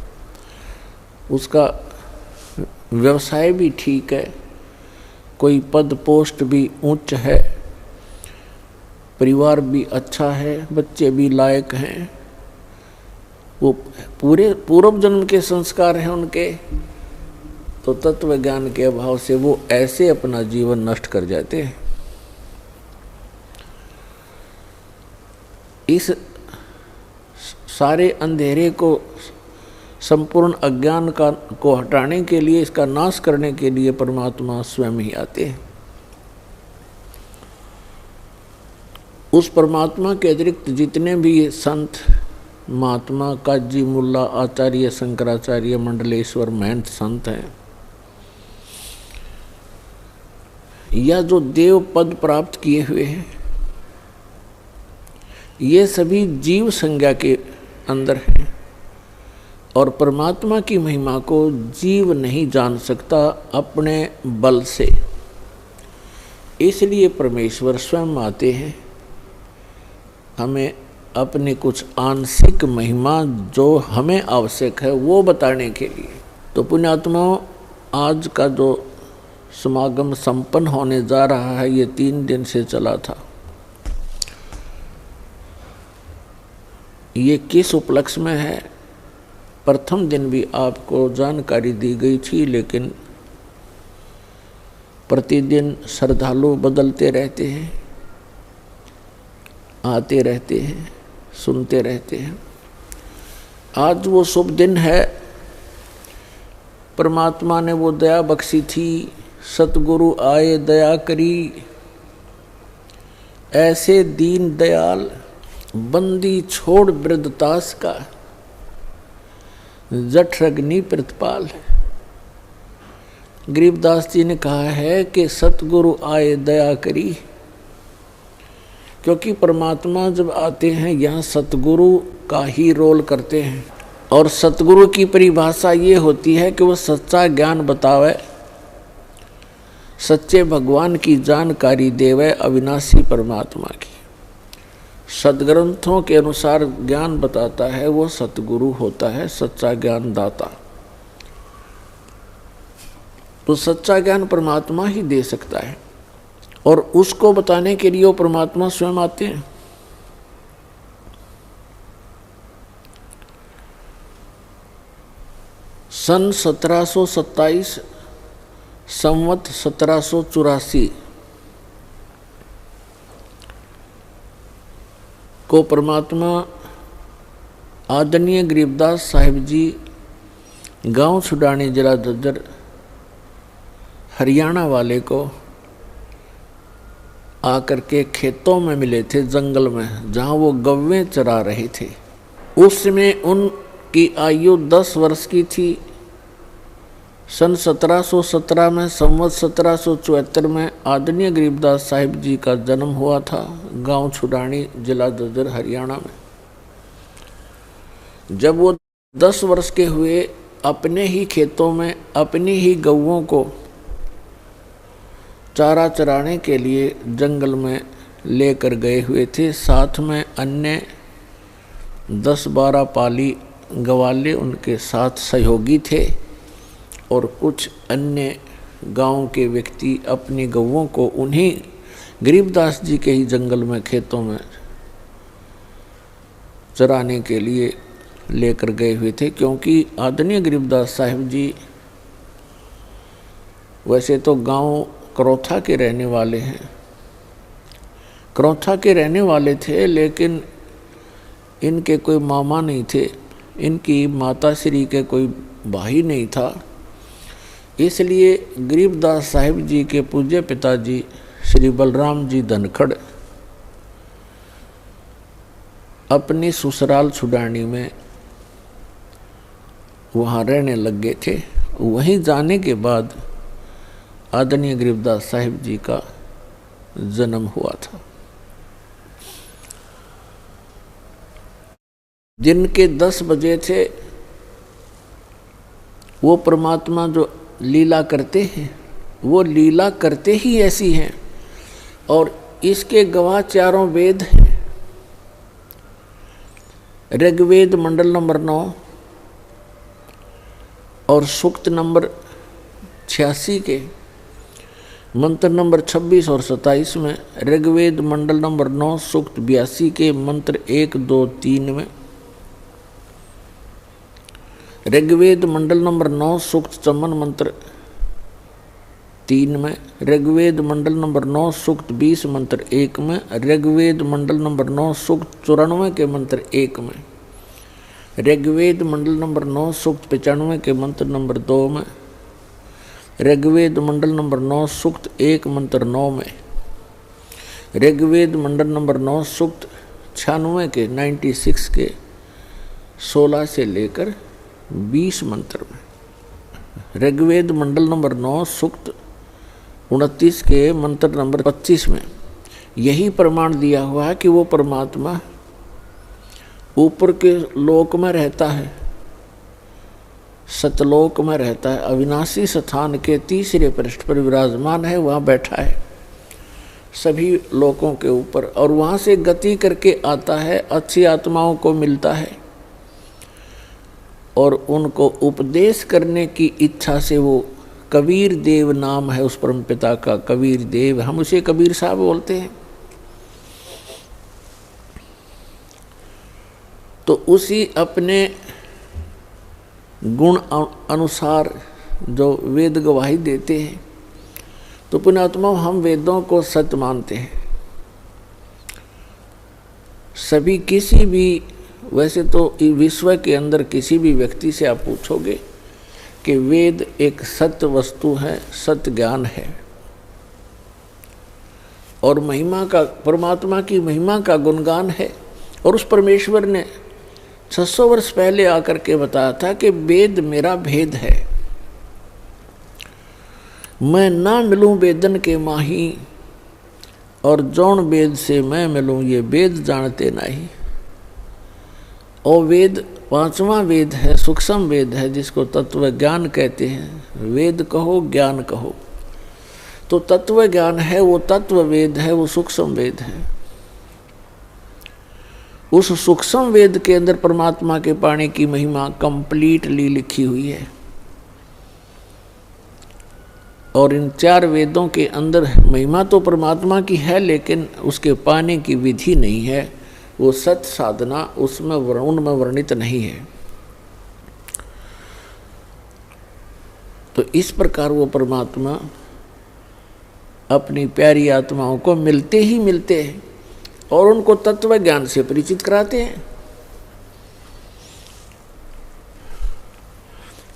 उसका व्यवसाय भी ठीक है, कोई पद पोस्ट भी उच्च है, परिवार भी अच्छा है, बच्चे भी लायक हैं, वो पूरे पूर्व जन्म के संस्कार हैं उनके, तो तत्व ज्ञान के अभाव से वो ऐसे अपना जीवन नष्ट कर जाते हैं। इस सारे अंधेरे को, संपूर्ण अज्ञान को हटाने के लिए, इसका नाश करने के लिए परमात्मा स्वयं ही आते हैं। उस परमात्मा के अतिरिक्त जितने भी संत, महात्मा, काजी, मुल्ला, आचार्य, शंकराचार्य, मंडलेश्वर, महंत संत हैं, या जो देव पद प्राप्त किए हुए हैं, ये सभी जीव संज्ञा के अंदर है और परमात्मा की महिमा को जीव नहीं जान सकता अपने बल से। इसलिए परमेश्वर स्वयं आते हैं हमें अपने कुछ आंशिक महिमा जो हमें आवश्यक है वो बताने के लिए। तो पुण्यात्माओं, आज का जो समागम संपन्न होने जा रहा है ये 3 दिन से चला था। ये किस उपलक्ष्य में है? प्रथम दिन भी आपको जानकारी दी गई थी, लेकिन प्रतिदिन श्रद्धालु बदलते रहते हैं, आते रहते हैं, सुनते रहते हैं। आज वो शुभ दिन है, परमात्मा ने वो दया बख्शी थी, सतगुरु आए दया करी, ऐसे दीन दयाल बंदी छोड़ वृद्धतास का, जठरग्नि प्रतिपाल। गरीबदास जी ने कहा है कि सतगुरु आए दया करी, क्योंकि परमात्मा जब आते हैं यहाँ सतगुरु का ही रोल करते हैं। और सतगुरु की परिभाषा ये होती है कि वो सच्चा ज्ञान बतावे, सच्चे भगवान की जानकारी देवे, अविनाशी परमात्मा की। सदग्रंथों के अनुसार ज्ञान बताता है वो सतगुरु होता है, सच्चा ज्ञान दाता। तो सच्चा ज्ञान परमात्मा ही दे सकता है और उसको बताने के लिए वो परमात्मा स्वयं आते हैं। सन 1727 संवत 1784 को परमात्मा आदरणीय गरीबदास साहिब जी गांव छुड़ानी जिला दद्दर हरियाणा वाले को आकर के खेतों में मिले थे, जंगल में, जहां वो गव्वें चरा रहे थे। उस समय उनकी आयु 10 वर्ष की थी। सन 1717 में संवत 1774 में आदरणीय गरीबदास साहिब जी का जन्म हुआ था गांव छुड़ानी जिला दद्दर हरियाणा में। जब वो 10 वर्ष के हुए, अपने ही खेतों में अपनी ही गौओं को चारा चराने के लिए जंगल में लेकर गए हुए थे। साथ में अन्य 10-12 पाली गवाले उनके साथ सहयोगी थे और कुछ अन्य गांव के व्यक्ति अपनी गौओं को उन्हीं गरीबदास जी के ही जंगल में खेतों में चराने के लिए लेकर गए हुए थे। क्योंकि आदरणीय गरीबदास साहिब जी वैसे तो गांव करौथा के रहने वाले हैं, करौथा के रहने वाले थे, लेकिन इनके कोई मामा नहीं थे, इनकी माता श्री के कोई भाई नहीं था। इसलिए गरीबदास साहिब जी के पूज्य पिताजी श्री बलराम जी धनखड़ अपनी ससुराल छुड़ानी में वहाँ रहने लग गए थे। वहीं जाने के बाद आदरणीय गरीबदास साहिब जी का जन्म हुआ था। दिन के 10 बजे थे। वो परमात्मा जो लीला करते हैं वो लीला करते ही ऐसी हैं और इसके गवाह चारों वेद हैं। ऋग्वेद मंडल नंबर 9 और सूक्त नंबर 86 के मंत्र नंबर 26 और 27 में, ऋग्वेद मंडल नंबर 9 सूक्त 82 के मंत्र 1, 2, 3 में, ऋग्वेद मंडल नंबर 9 सूक्त 54 मंत्र 3 में, ऋग्वेद मंडल नंबर 9 सूक्त 20 मंत्र 1 में, ऋग्वेद मंडल नंबर 9 सूक्त 94 के मंत्र 1 में, ऋग्वेद मंडल नंबर 9 सूक्त 95 के मंत्र नंबर 2 में, ऋग्वेद मंडल नंबर 9 सूक्त 1 मंत्र 9 में, ऋग्वेद मंडल नंबर 9 सूक्त 96 के 96 के 16 से लेकर 20 मंत्र में, ऋग्वेद मंडल नंबर 9 सूक्त 29 के मंत्र नंबर 25 में यही प्रमाण दिया हुआ है कि वो परमात्मा ऊपर के लोक में रहता है, सतलोक में रहता है, अविनाशी स्थान के तीसरे पृष्ठ पर विराजमान है, वहाँ बैठा है सभी लोकों के ऊपर, और वहाँ से गति करके आता है, अच्छी आत्माओं को मिलता है और उनको उपदेश करने की इच्छा से वो कबीर देव नाम है उस परम पिता का, कबीर देव, हम उसे कबीर साहब बोलते हैं। तो उसी अपने गुण अनुसार जो वेद गवाही देते हैं, तो पुण्यात्मा हम वेदों को सत्य मानते हैं सभी। किसी भी, वैसे तो विश्व के अंदर किसी भी व्यक्ति से आप पूछोगे कि वेद एक सत्य वस्तु है, सत्य ज्ञान है, और महिमा का, परमात्मा की महिमा का गुणगान है। और उस परमेश्वर ने 600 वर्ष पहले आकर के बताया था कि वेद मेरा भेद है, मैं ना मिलूं वेदन के माही, और जौन वेद से मैं मिलूं ये वेद जानते नहीं। और वेद 5वां वेद है, सूक्ष्म वेद है, जिसको तत्व ज्ञान कहते हैं। वेद कहो ज्ञान कहो, तो तत्व ज्ञान है वो तत्व वेद है, वो सूक्ष्म वेद है। उस सूक्ष्म वेद के अंदर परमात्मा के पाने की महिमा कंप्लीटली लिखी हुई है, और इन 4 वेदों के अंदर महिमा तो परमात्मा की है, लेकिन उसके पाने की विधि नहीं है, वो सत्य साधना उसमें उनमें वर्णित नहीं है। तो इस प्रकार वो परमात्मा अपनी प्यारी आत्माओं को मिलते ही मिलते हैं और उनको तत्व ज्ञान से परिचित कराते हैं।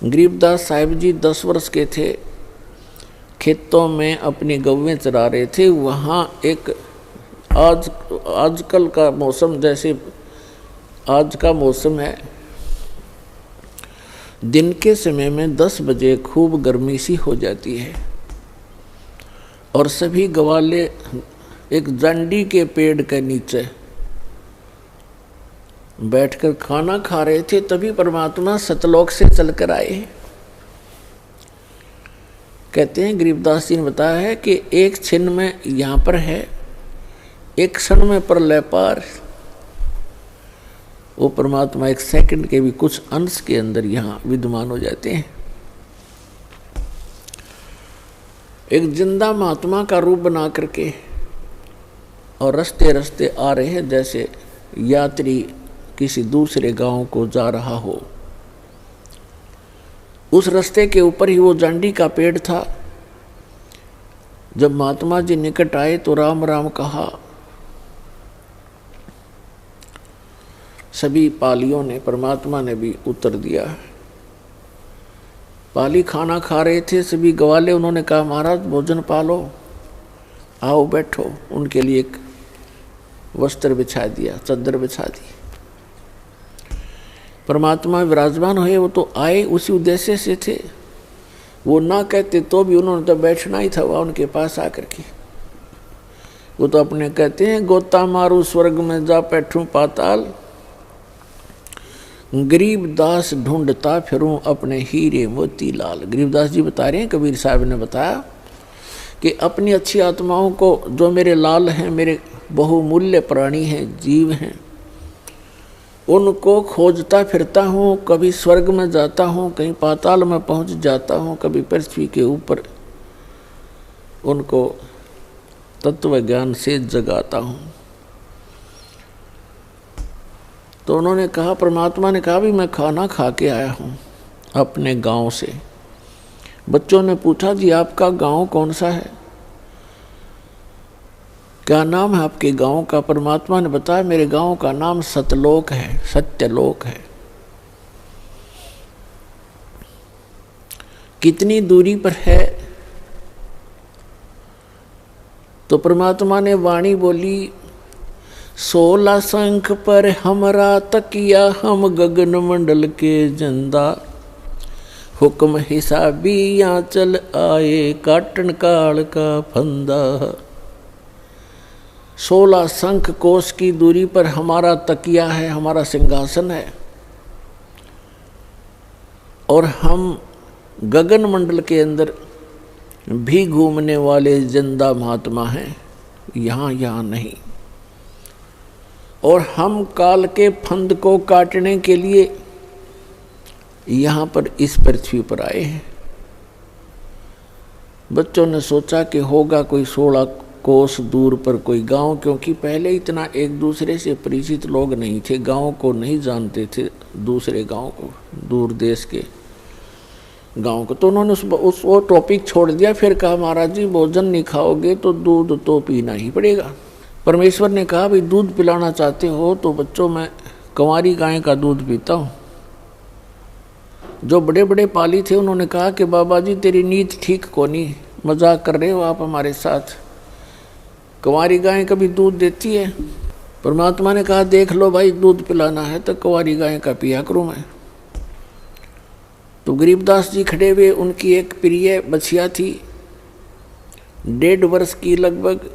गरीबदास साहिब जी 10 वर्ष के थे, खेतों में अपनी गौवें चरा रहे थे। वहाँ एक आजकल का मौसम, जैसे आज का मौसम है, दिन के समय में 10 बजे खूब गर्मी सी हो जाती है, और सभी गवाले एक जंडी के पेड़ के नीचे बैठकर खाना खा रहे थे। तभी परमात्मा सतलोक से चलकर आए। कहते हैं गरीबदास जी ने बताया है कि एक क्षण में यहाँ पर है, एक क्षण में प्रलय पार। वो परमात्मा एक सेकंड के भी कुछ अंश के अंदर यहाँ विद्यमान हो जाते हैं। एक जिंदा महात्मा का रूप बना करके और रस्ते रस्ते आ रहे हैं, जैसे यात्री किसी दूसरे गांव को जा रहा हो। उस रास्ते के ऊपर ही वो जांडी का पेड़ था। जब महात्मा जी निकट आए तो राम राम कहा। सभी पालियों ने, परमात्मा ने भी उत्तर दिया। पाली खाना खा रहे थे सभी गवाले, उन्होंने कहा महाराज भोजन पालो, आओ बैठो। उनके लिए एक वस्त्र बिछा दिया, चादर बिछा दी। परमात्मा विराजमान हुए। वो तो आए उसी उद्देश्य से थे, वो ना कहते तो भी उन्होंने तो बैठना ही था वहाँ उनके पास आकर के। वो तो अपने कहते हैं गोता मारू स्वर्ग में जा बैठूं पाताल, गरीबदास ढूंढता फिरूं अपने हीरे मोती लाल। गरीबदास जी बता रहे हैं, कबीर साहब ने बताया कि अपनी अच्छी आत्माओं को, जो मेरे लाल हैं, मेरे बहुमूल्य प्राणी हैं, जीव हैं, उनको खोजता फिरता हूँ। कभी स्वर्ग में जाता हूँ, कहीं पाताल में पहुँच जाता हूँ, कभी पृथ्वी के ऊपर उनको तत्व ज्ञान से जगाता हूँ। तो उन्होंने कहा, परमात्मा ने कहा भी मैं खाना खा के आया हूँ अपने गांव से। बच्चों ने पूछा जी आपका गांव कौन सा है, क्या नाम है आपके गांव का? परमात्मा ने बताया मेरे गांव का नाम सतलोक है, सत्यलोक है। कितनी दूरी पर है? तो परमात्मा ने वाणी बोली, 16 शंख पर हमरा तकिया, हम गगन मंडल के जंदा, हुक्म हिसाबी यहाँ चल आए, काटन काल का फंदा। 16 शंख कोश की दूरी पर हमारा तकिया है, हमारा सिंहासन है, और हम गगन मंडल के अंदर भी घूमने वाले जिंदा महात्मा हैं, यहाँ नहीं। और हम काल के फंद को काटने के लिए यहाँ पर इस पृथ्वी पर आए हैं। बच्चों ने सोचा कि होगा कोई 16 कोस दूर पर कोई गांव, क्योंकि पहले इतना एक दूसरे से परिचित लोग नहीं थे, गांव को नहीं जानते थे, दूसरे गांव को, दूर देश के गांव को। तो उन्होंने वो टॉपिक छोड़ दिया। फिर कहा महाराज जी भोजन नहीं खाओगे तो दूध तो पीना ही पड़ेगा। परमेश्वर ने कहा भाई दूध पिलाना चाहते हो तो बच्चों मैं कंवारी गाय का दूध पीता हूँ। जो बड़े बड़े पाली थे उन्होंने कहा कि बाबा जी तेरी नीत ठीक को नहीं, मजाक कर रहे हो आप हमारे साथ, कंवारी गाय कभी दूध देती है? परमात्मा ने कहा देख लो भाई दूध पिलाना है तो कंवारी गाय का पिया करूँ मैं। तो गरीबदास जी खड़े हुए, उनकी एक प्रिय बछिया थी 1.5 वर्ष की लगभग,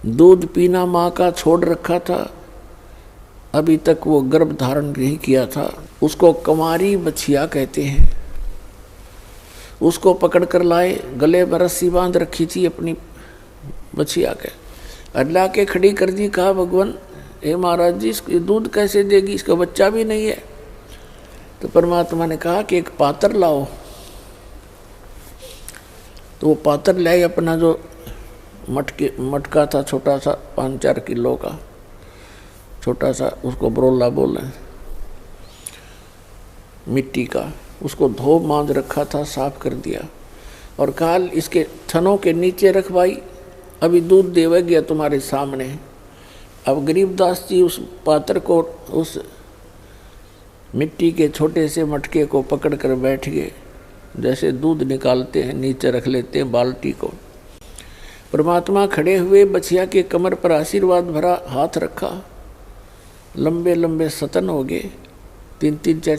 दूध पीना माँ का छोड़ रखा था, अभी तक वो गर्भ धारण नहीं किया था। उसको कंवारी बछिया कहते हैं। उसको पकड़ कर लाए, गले में रस्सी बांध रखी थी अपनी बछिया के, अल्लाह के खड़ी कर दी। कहा भगवान हे महाराज जी इसको दूध कैसे देगी, इसका बच्चा भी नहीं है। तो परमात्मा ने कहा कि एक पात्र लाओ। तो वो पात्र लाए, अपना जो मटका था छोटा सा 5-4 किलो का छोटा सा, उसको बरोला बोले मिट्टी का, उसको धो मांज रखा था, साफ कर दिया और कहा इसके थनों के नीचे रख भाई, अभी दूध देवे गया तुम्हारे सामने। अब गरीबदास जी उस पात्र को, उस मिट्टी के छोटे से मटके को पकड़ कर बैठ गए, जैसे दूध निकालते हैं नीचे रख लेते हैं बाल्टी को। परमात्मा खड़े हुए, बछिया के कमर पर आशीर्वाद भरा हाथ रखा, लंबे लंबे सतन हो गए, 3-3 4